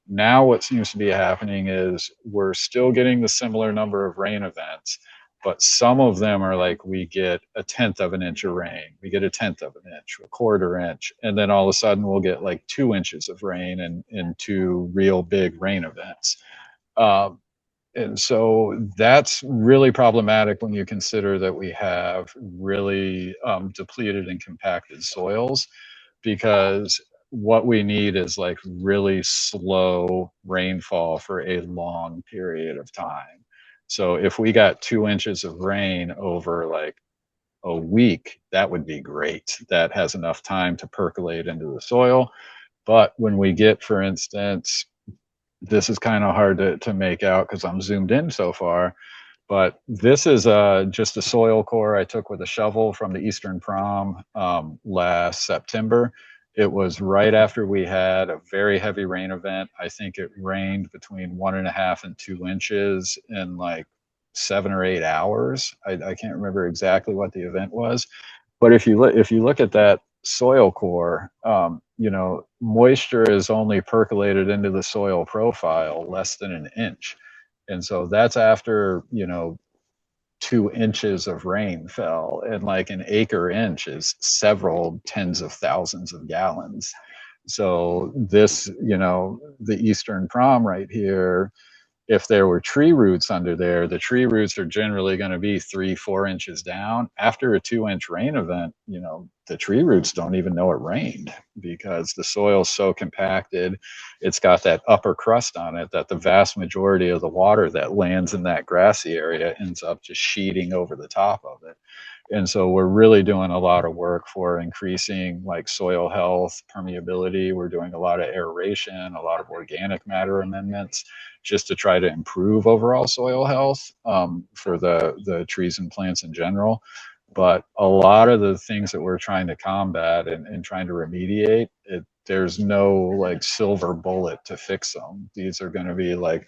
Now, what seems to be happening is we're still getting the similar number of rain events, but some of them are like we get a tenth of an inch of rain, we get a tenth of an inch, a quarter inch, and then all of a sudden we'll get like 2 inches of rain and 2 real big rain events. And so that's really problematic when you consider that we have really depleted and compacted soils, because what we need is like really slow rainfall for a long period of time. So if we got 2 inches of rain over like a week, that would be great. That has enough time to percolate into the soil. But when we get, for instance, this is kind of hard to make out because I'm zoomed in so far. But this is just a soil core I took with a shovel from the Eastern Prom last September. It was right after we had a very heavy rain event. I think it rained between 1.5 and 2 inches in like 7 or 8 hours. I can't remember exactly what the event was, but if you look at that soil core, moisture is only percolated into the soil profile less than an inch, and so that's after 2 inches of rain fell, and like an acre inch is several tens of thousands of gallons. So this, the Eastern Prom right here, if there were tree roots under there, the tree roots are generally going to be 3, 4 inches down. After a 2 inch rain event, the tree roots don't even know it rained because the soil's so compacted. It's got that upper crust on it that the vast majority of the water that lands in that grassy area ends up just sheeting over the top of it. And so we're really doing a lot of work for increasing like soil health, permeability. We're doing a lot of aeration, a lot of organic matter amendments, just to try to improve overall soil health for the trees and plants in general. But a lot of the things that we're trying to combat and trying to remediate, there's no like silver bullet to fix them. These are going to be like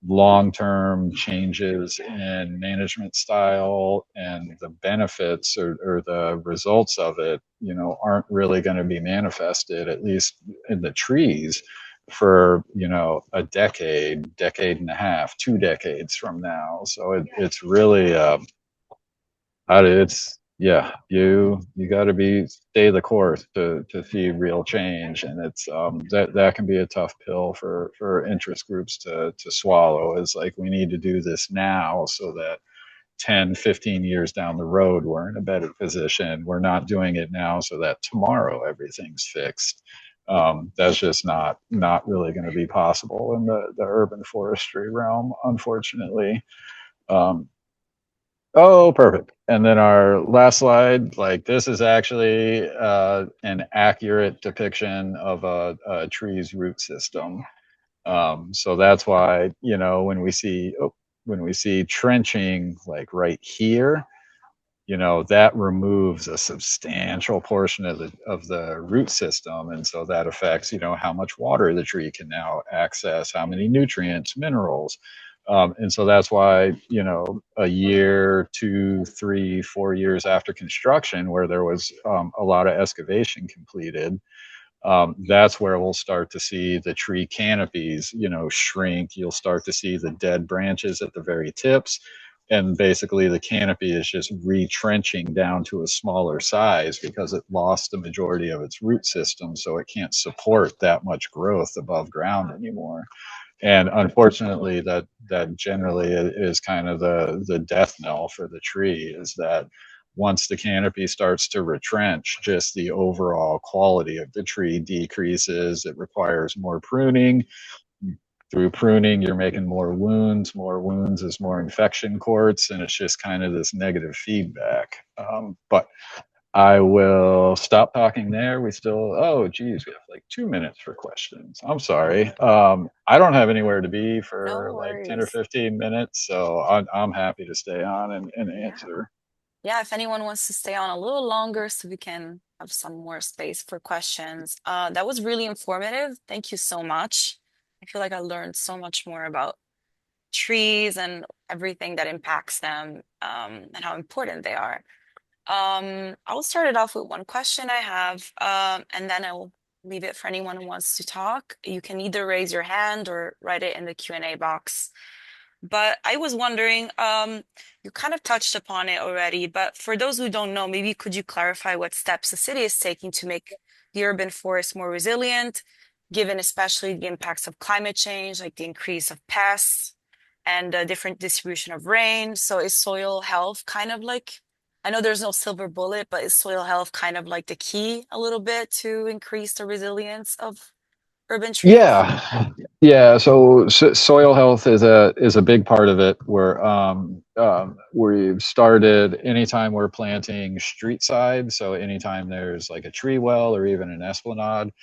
long-term changes in management style, and the benefits or the results of it aren't really going to be manifested, at least in the trees, for a decade and a half, 2 decades from now. So it's really it's yeah, you got to be stay the course to see real change, and it's that can be a tough pill for interest groups to swallow. Is like, we need to do this now so that 10, 15 years down the road we're in a better position. We're not doing it now so that tomorrow everything's fixed. That's just not really going to be possible in the urban forestry realm, unfortunately. um, Oh, perfect. And then our last slide, like this is actually an accurate depiction of a tree's root system. So that's why, when we see trenching like right here, that removes a substantial portion of the root system, and so that affects how much water the tree can now access, how many nutrients, minerals. And so that's why a year, 2, 3, 4 years after construction, where there was a lot of excavation completed, that's where we'll start to see the tree canopies, shrink. You'll start to see the dead branches at the very tips. And basically, the canopy is just retrenching down to a smaller size because it lost the majority of its root system. So it can't support that much growth above ground anymore. And unfortunately, that generally is kind of the death knell for the tree, is that once the canopy starts to retrench, just the overall quality of the tree decreases. It requires more pruning. Through pruning, you're making more wounds. More wounds is more infection courts, and it's just kind of this negative feedback. But I will stop talking there. We still, oh, geez, we have like 2 minutes for questions. I'm sorry. I don't have anywhere to be for No like 10 or worries. 15 minutes, so I'm happy to stay on and Yeah. answer. Yeah, if anyone wants to stay on a little longer so we can have some more space for questions. That was really informative. Thank you so much. I feel like I learned so much more about trees and everything that impacts them, and how important they are. I'll start it off with one question I have, and then I'll leave it for anyone who wants to talk. You can either raise your hand or write it in the Q&A box. But I was wondering, you kind of touched upon it already, but for those who don't know, maybe could you clarify what steps the city is taking to make the urban forest more resilient, given especially the impacts of climate change, like the increase of pests and the different distribution of rain? So is soil health kind of like, I know there's no silver bullet, but is soil health kind of like the key a little bit to increase the resilience of urban trees? Yeah, yeah. So soil health is a big part of it. We've started anytime we're planting street side. So anytime there's like a tree well or even an esplanade,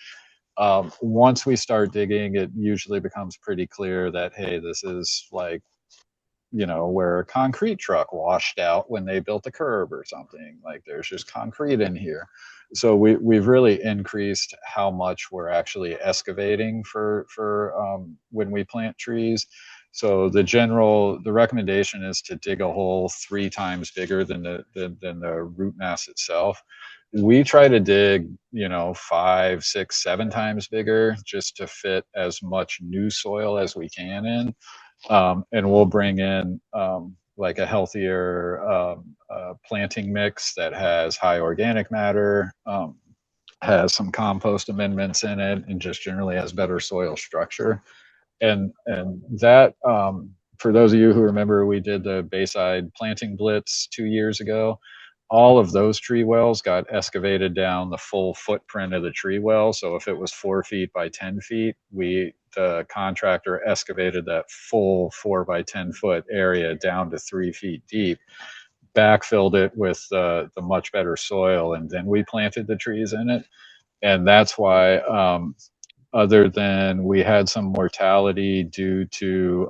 once we start digging, it usually becomes pretty clear that, hey, this is like where a concrete truck washed out when they built the curb or something. Like there's just concrete in here. So we've really increased how much we're actually excavating for when we plant trees. So the recommendation is to dig a hole 3 times bigger than the root mass itself. We try to dig, 5, 6, 7 times bigger just to fit as much new soil as we can in. And we'll bring in like a healthier planting mix that has high organic matter, has some compost amendments in it, and just generally has better soil structure. And that for those of you who remember, we did the Bayside planting blitz 2 years ago. All of those tree wells got excavated down the full footprint of the tree well. So if it was 4 feet by 10 feet, the contractor excavated that full 4 by 10 foot area down to 3 feet deep, backfilled it with the much better soil, and then we planted the trees in it. And that's why other than we had some mortality due to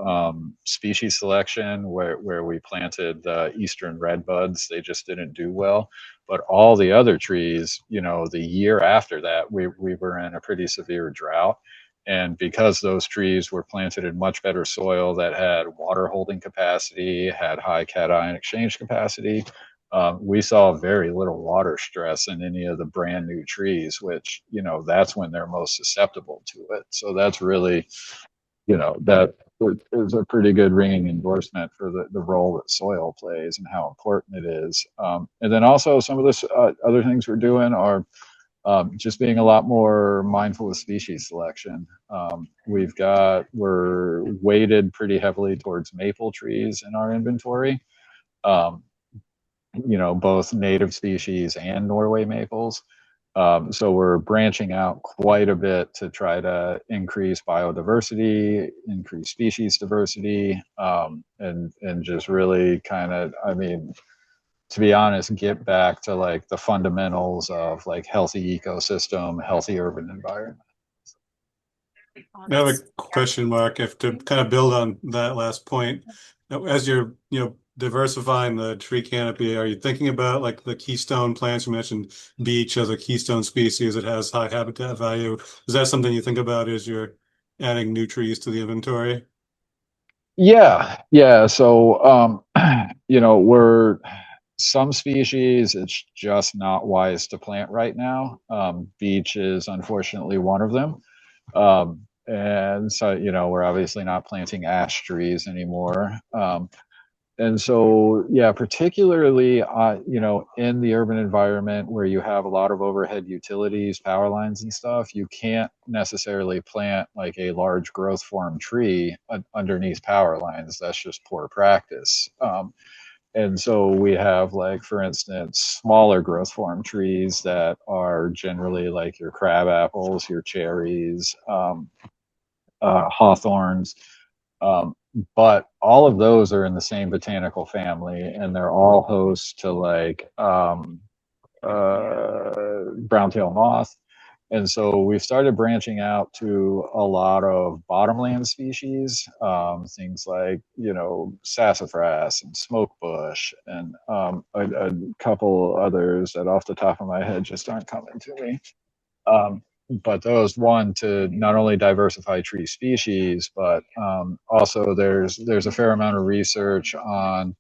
species selection where we planted eastern redbuds. They just didn't do well. But all the other trees, the year after that, we were in a pretty severe drought. And because those trees were planted in much better soil that had water holding capacity, had high cation exchange capacity, we saw very little water stress in any of the brand new trees, which, that's when they're most susceptible to it. So that's really, that is a pretty good ringing endorsement for the role that soil plays and how important it is. And then also some of the other things we're doing are just being a lot more mindful of species selection. We're weighted pretty heavily towards maple trees in our inventory. Um, both native species and Norway maples. So we're branching out quite a bit to try to increase biodiversity, increase species diversity, and just really kind of, to be honest, get back to like the fundamentals of like healthy ecosystem, healthy urban environment. Oh, I have a that's question, Mark, if to kind of build on that last point. Now, as you're, diversifying the tree canopy, are you thinking about like the keystone plants? You mentioned beech as a keystone species that has high habitat value. Is that something you think about as you're adding new trees to the inventory? Yeah. So, we're some species, it's just not wise to plant right now. Beech is unfortunately one of them. And so, we're obviously not planting ash trees anymore. And so, yeah, particularly, in the urban environment where you have a lot of overhead utilities, power lines and stuff, you can't necessarily plant like a large growth form tree underneath power lines. That's just poor practice. And so we have, like, for instance, smaller growth form trees that are generally like your crab apples, your cherries, hawthorns, um, but all of those are in the same botanical family, and they're all host to like brown-tailed moth. And so we've started branching out to a lot of bottomland species, things like, sassafras and smokebush, and a couple others that off the top of my head just aren't coming to me. But those, one, to not only diversify tree species, but also there's a fair amount of research on,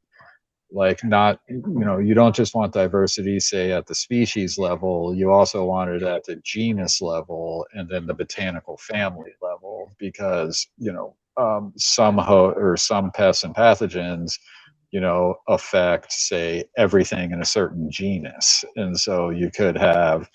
like, not, you don't just want diversity, say, at the species level, you also want it at the genus level and then the botanical family level, because some pests and pathogens affect, say, everything in a certain genus. And so you could have,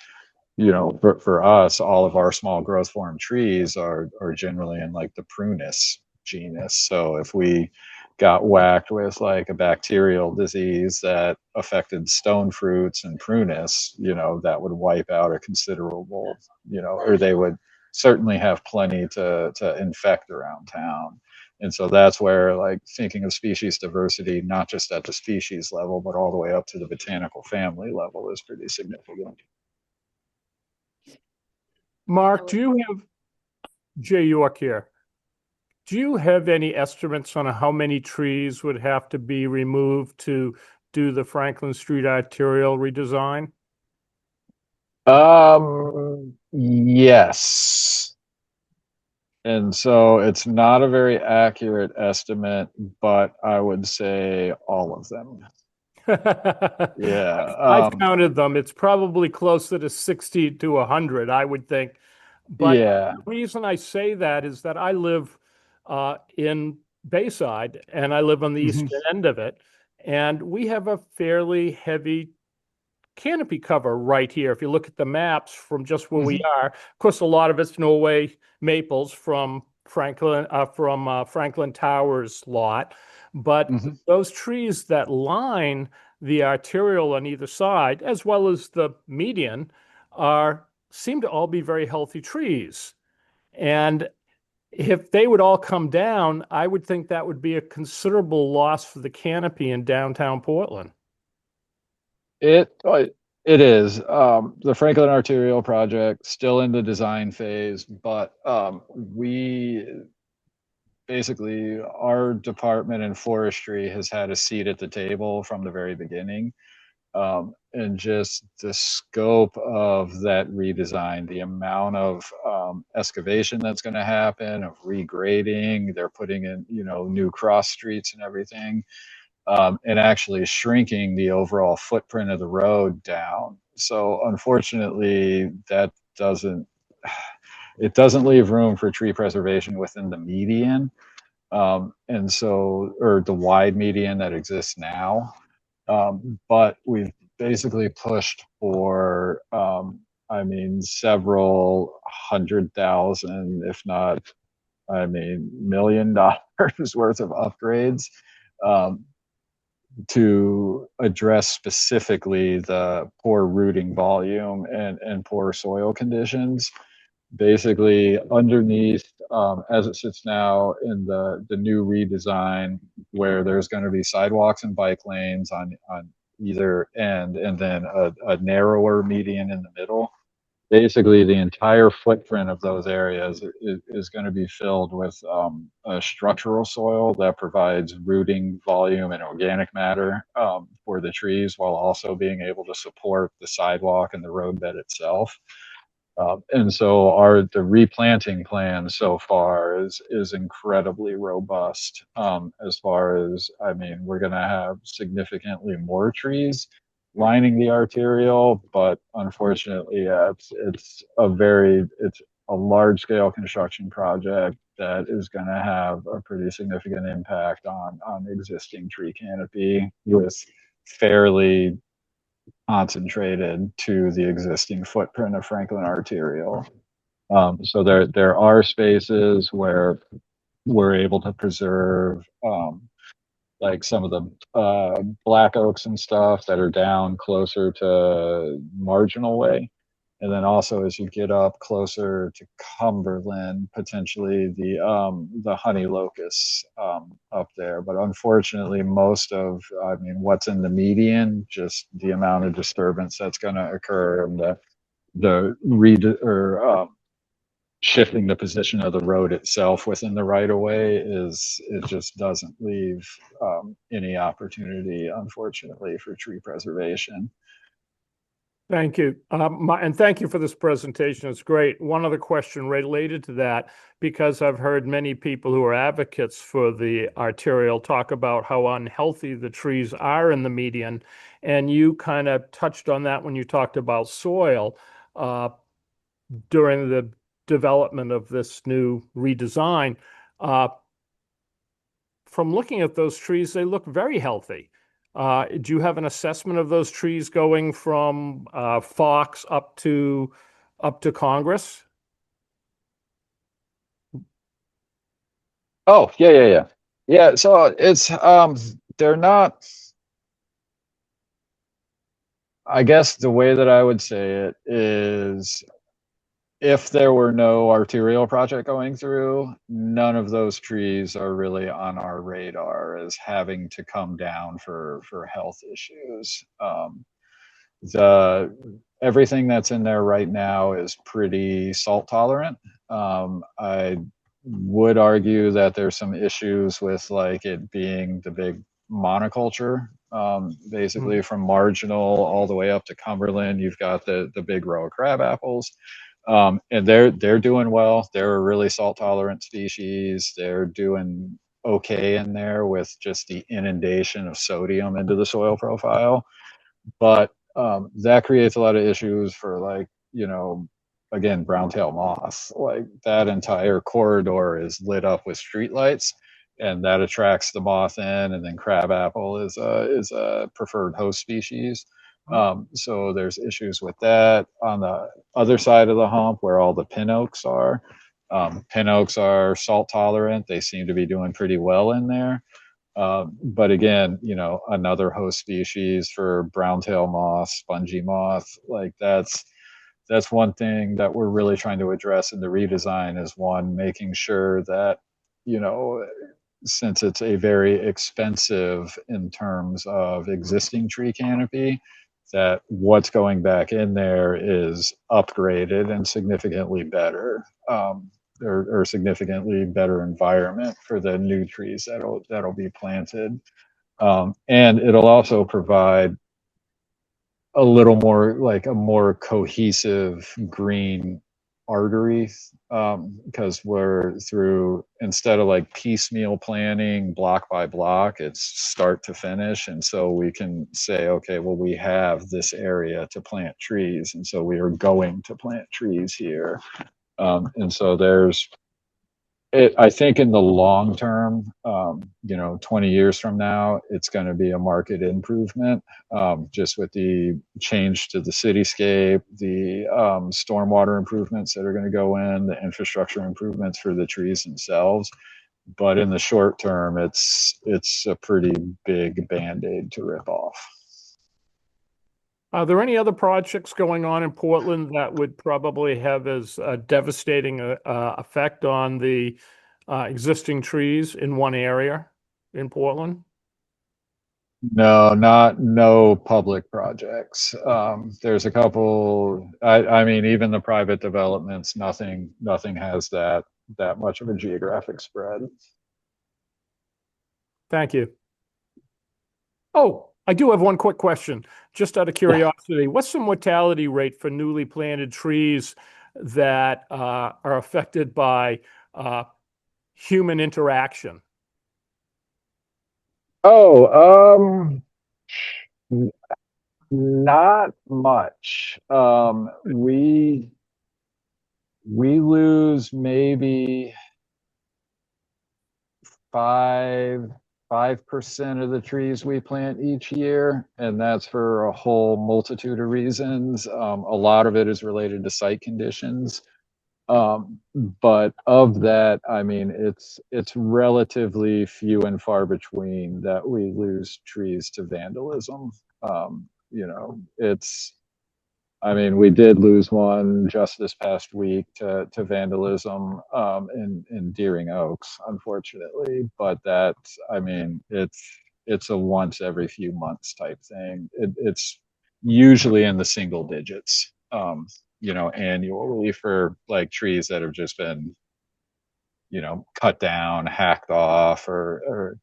for us, all of our small growth form trees are generally in like the prunus genus. So if we got whacked with like a bacterial disease that affected stone fruits and prunus, that would wipe out a considerable, or they would certainly have plenty to infect around town. And so that's where, like, thinking of species diversity, not just at the species level, but all the way up to the botanical family level, is pretty significant. Mark, do you have Jay York here? Do you have any estimates on how many trees would have to be removed to do the Franklin Street arterial redesign? Yes. And so it's not a very accurate estimate, but I would say all of them. Yeah. I've counted them. It's probably closer to 60 to 100, I would think. But Yeah. the reason I say that is that I live in Bayside and I live on the Mhm. eastern end of it. And we have a fairly heavy canopy cover right here. If you look at the maps from just where we Mhm. are, of course, a lot of it's Norway maples from Franklin Towers lot, but Mhm. those trees that line the arterial on either side, as well as the median, are seem to all be very healthy trees. And if they would all come down, I would think that would be a considerable loss for the canopy in downtown Portland. It is. The Franklin Arterial project still in the design phase, but we basically our department in forestry has had a seat at the table from the very beginning. And just the scope of that redesign, the amount of excavation that's going to happen, of regrading, they're putting in, new cross streets and everything, and actually shrinking the overall footprint of the road down. So unfortunately, doesn't it doesn't leave room for tree preservation within the median, and so or the wide median that exists now. But we've basically pushed for, several 100,000, if not, $1 million worth of upgrades, um, to address specifically the poor rooting volume and poor soil conditions. Basically, underneath, as it sits now in the new redesign, where there's going to be sidewalks and bike lanes on either end, and then a narrower median in the middle. Basically, the entire footprint of those areas is going to be filled with a structural soil that provides rooting volume and organic matter for the trees, while also being able to support the sidewalk and the roadbed itself. And so the replanting plan so far is incredibly robust. As far as, we're going to have significantly more trees lining the arterial, but unfortunately, yeah, it's a large scale construction project that is going to have a pretty significant impact on existing tree canopy with fairly concentrated to the existing footprint of Franklin Arterial. So there are spaces where we're able to preserve, like some of the black oaks and stuff that are down closer to Marginal Way. And then also as you get up closer to Cumberland, potentially the honey locusts up there. But unfortunately, most of what's in the median, just the amount of disturbance that's going to occur, and the read or shifting the position of the road itself within the right of way, it just doesn't leave any opportunity, unfortunately, for tree preservation. Thank you. And thank you for this presentation. It's great. One other question related to that, because I've heard many people who are advocates for the arterial talk about how unhealthy the trees are in the median. And you kind of touched on that when you talked about soil during the development of this new redesign. From looking at those trees, they look very healthy. Do you have an assessment of those trees going from Fox up to Congress? Oh, yeah. So it's they're not. I guess the way that I would say it is, if there were no arterial project going through, none of those trees are really on our radar as having to come down for health issues. The Everything that's in there right now is pretty salt tolerant. I would argue that there's some issues with like it being the big monoculture. Basically from Marginal all the way up to Cumberland, you've got the big row of crab apples. And they're doing well. They're a really salt tolerant species. They're doing okay in there with just the inundation of sodium into the soil profile. But that creates a lot of issues for like, again, brown tail moth. Like that entire corridor is lit up with streetlights, and that attracts the moth in. And then crabapple is a preferred host species. So there's issues with that. On the other side of the hump, where all the pin oaks are, pin oaks are salt tolerant. They seem to be doing pretty well in there. But again, another host species for brown tail moth, spongy moth, like that's one thing that we're really trying to address in the redesign is one, making sure that, since it's a very expensive in terms of existing tree canopy, that what's going back in there is upgraded and significantly better. Or significantly better environment for the new trees that'll be planted, and it'll also provide a little more like a more cohesive green artery, because we're through, instead of like piecemeal planning block by block, it's start to finish, and so we can say, okay, well, we have this area to plant trees, and so we are going to plant trees here. And so I think in the long term, 20 years from now, it's going to be a market improvement, just with the change to the cityscape, the stormwater improvements that are going to go in, the infrastructure improvements for the trees themselves. But in the short term, it's a pretty big Band-Aid to rip off. Are there any other projects going on in Portland that would probably have as devastating effect on the existing trees in one area in Portland? No public projects. There's a couple. I mean, even the private developments, nothing has that much of a geographic spread. Thank you. Oh, I do have one quick question, just out of curiosity. What's the mortality rate for newly planted trees that are affected by human interaction? Oh, not much. We lose maybe 5% of the trees we plant each year, and that's for a whole multitude of reasons. A lot of it is related to site conditions. But of that, I mean, it's relatively few and far between that we lose trees to vandalism. I mean, we did lose one just this past week to vandalism in Deering Oaks, unfortunately. But I mean, it's a once every few months type thing. It's usually in the single digits, annually for like trees that have just been, cut down, hacked off, or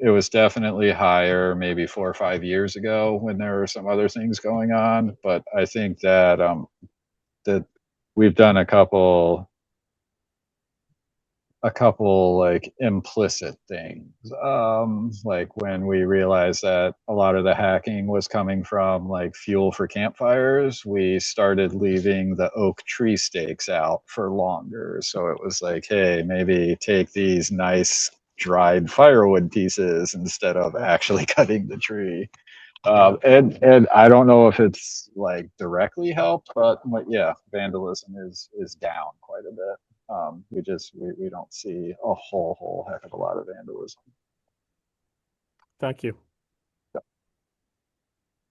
it was definitely higher maybe 4 or 5 years ago when there were some other things going on. But I think that we've done a couple like implicit things, like when we realized that a lot of the hacking was coming from like fuel for campfires, we started leaving the oak tree stakes out for longer. So it was like, hey, maybe take these nice dried firewood pieces instead of actually cutting the tree. And I don't know if it's like directly helped, but yeah, vandalism is down quite a bit. We don't see a whole heck of a lot of vandalism. Thank you.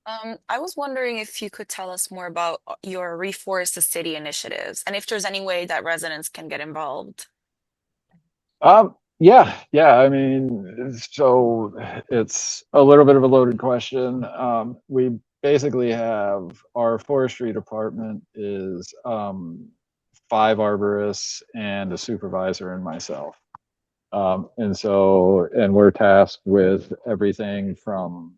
I was wondering if you could tell us more about your Reforest the City initiatives and if there's any way that residents can get involved. Yeah. I mean, so it's a little bit of a loaded question. We basically have our forestry department is 5 arborists and a supervisor and myself. And we're tasked with everything from,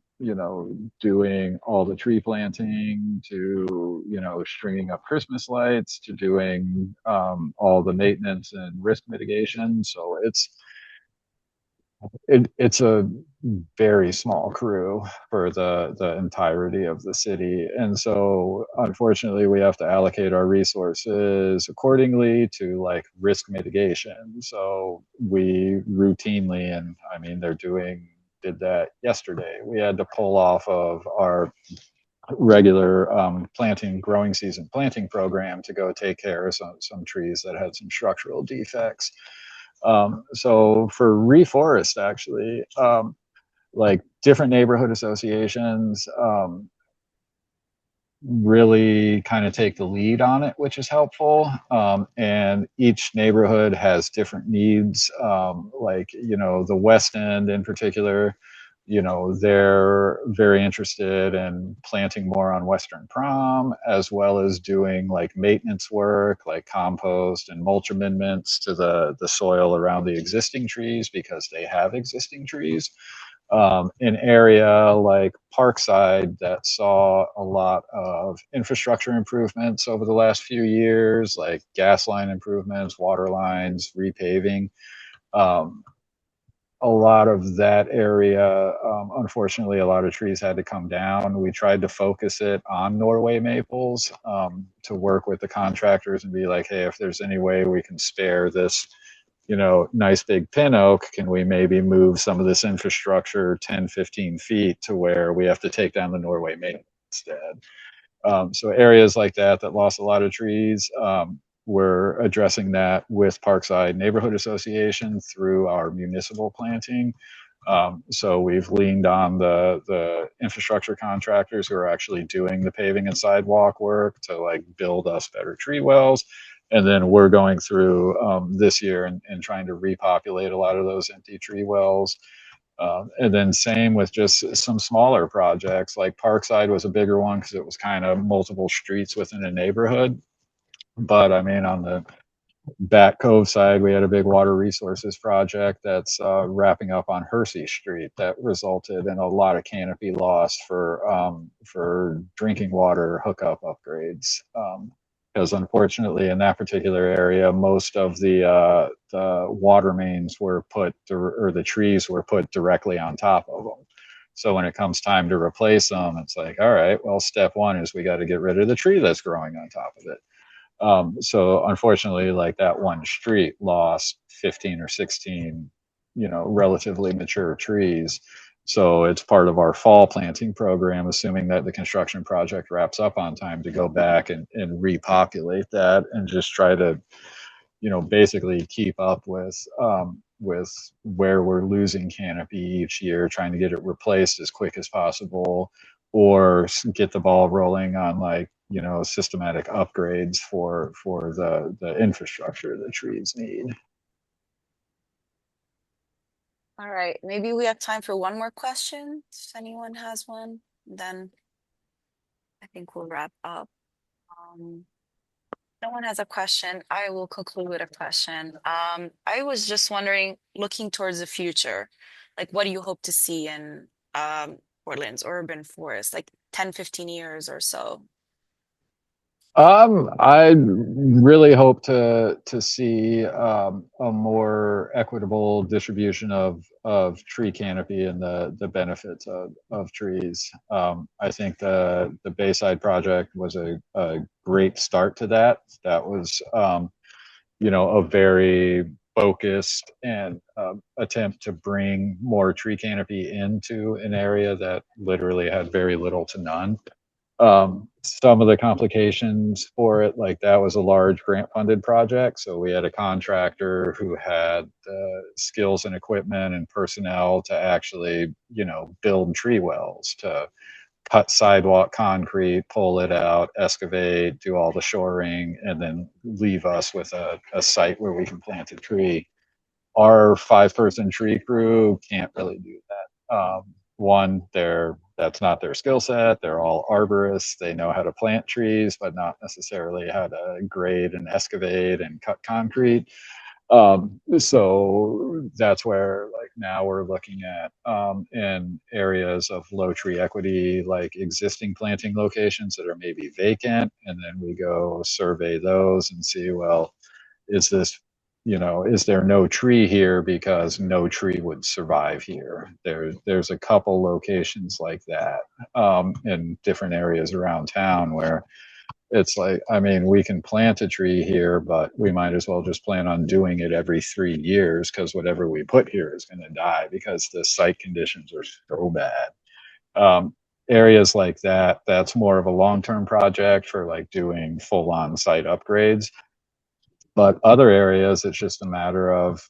doing all the tree planting to, stringing up Christmas lights to doing all the maintenance and risk mitigation. So it's a very small crew for the entirety of the city, and so unfortunately we have to allocate our resources accordingly to like risk mitigation. So we routinely, and I mean did that yesterday. We had to pull off of our regular growing season planting program to go take care of some trees that had some structural defects. So for reforest, actually, like different neighborhood associations really kind of take the lead on it, which is helpful. And each neighborhood has different needs. Like, the West End in particular, they're very interested in planting more on Western Prom, as well as doing like maintenance work, like compost and mulch amendments to the soil around the existing trees because they have existing trees. An area like Parkside that saw a lot of infrastructure improvements over the last few years, like gas line improvements, water lines, repaving. Um, a lot of that area, unfortunately, a lot of trees had to come down. We tried to focus it on Norway maples to work with the contractors and be like, hey, if there's any way we can spare this, nice big pin oak, can we maybe move some of this infrastructure 10, 15 feet to where we have to take down the Norway maple instead? So areas like that lost a lot of trees, we're addressing that with Parkside Neighborhood Association through our municipal planting. So we've leaned on the infrastructure contractors who are actually doing the paving and sidewalk work to like build us better tree wells. And then we're going through this year and trying to repopulate a lot of those empty tree wells. And then same with just some smaller projects, like Parkside was a bigger one because it was kind of multiple streets within a neighborhood. But I mean, on the Bat Cove side, we had a big water resources project that's wrapping up on Hersey Street that resulted in a lot of canopy loss for drinking water hookup upgrades. Because unfortunately, in that particular area, most of the water mains were or the trees were put directly on top of them. So when it comes time to replace them, it's like, all right, well, step one is we got to get rid of the tree that's growing on top of it. So unfortunately, like that one street lost 15 or 16, relatively mature trees. So it's part of our fall planting program, assuming that the construction project wraps up on time, to go back and repopulate that and just try to, basically keep up with where we're losing canopy each year, trying to get it replaced as quick as possible, or get the ball rolling on like, systematic upgrades for the infrastructure the trees need. All right, maybe we have time for one more question. If anyone has one, then I think we'll wrap up. No one has a question. I will conclude with a question. I was just wondering, looking towards the future, like what do you hope to see in Portland's urban forest, like 10, 15 years or so? I really hope to see a more equitable distribution of tree canopy and the benefits of trees. I think the Bayside project was a great start to that. That was a very focused and attempt to bring more tree canopy into an area that literally had very little to none. Some of the complications for it, like that was a large grant funded project. So we had a contractor who had the skills and equipment and personnel to actually, build tree wells, to cut sidewalk concrete, pull it out, excavate, do all the shoring, and then leave us with a site where we can plant a tree. Our 5-person tree crew can't really do that. one, that's not their skill set. They're all arborists. They know how to plant trees, but not necessarily how to grade and excavate and cut concrete. So that's where, like, now we're looking at in areas of low tree equity, like existing planting locations that are maybe vacant, and then we go survey those and see, well, is this, is there no tree here because no tree would survive here? There's a couple locations like that in different areas around town where it's like, I mean, we can plant a tree here, but we might as well just plan on doing it every 3 years, because whatever we put here is going to die because the site conditions are so bad. Areas like that, that's more of a long-term project for like doing full-on site upgrades. But other areas, it's just a matter of,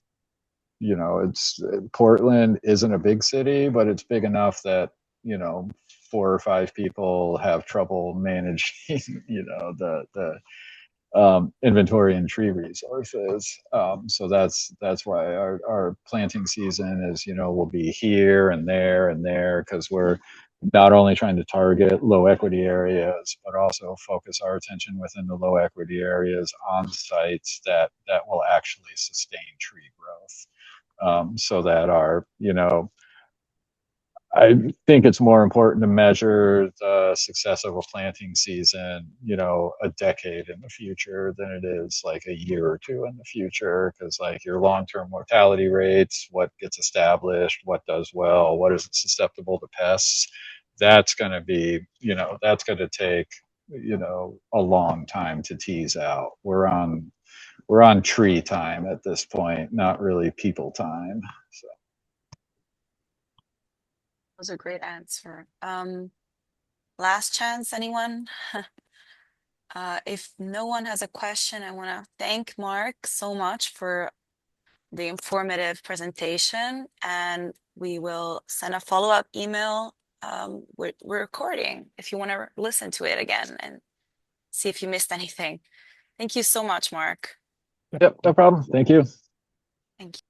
it's Portland isn't a big city, but it's big enough that, 4 or 5 people have trouble managing, the inventory and tree resources. So that's why our planting season is, will be here and there, because we're not only trying to target low equity areas, but also focus our attention within the low equity areas on sites that will actually sustain tree growth. So that I think it's more important to measure the success of a planting season, a decade in the future than it is like a year or two in the future. Because like your long-term mortality rates, what gets established, what does well, what is susceptible to pests, that's going to be, that's going to take, a long time to tease out. We're on tree time at this point, not really people time. So. That was a great answer. Last chance, anyone? If no one has a question, I want to thank Mark so much for the informative presentation, and we will send a follow-up email. We're recording if you want to listen to it again and see if you missed anything. Thank you so much, Mark. Yep, no problem. Thank you. Thank you.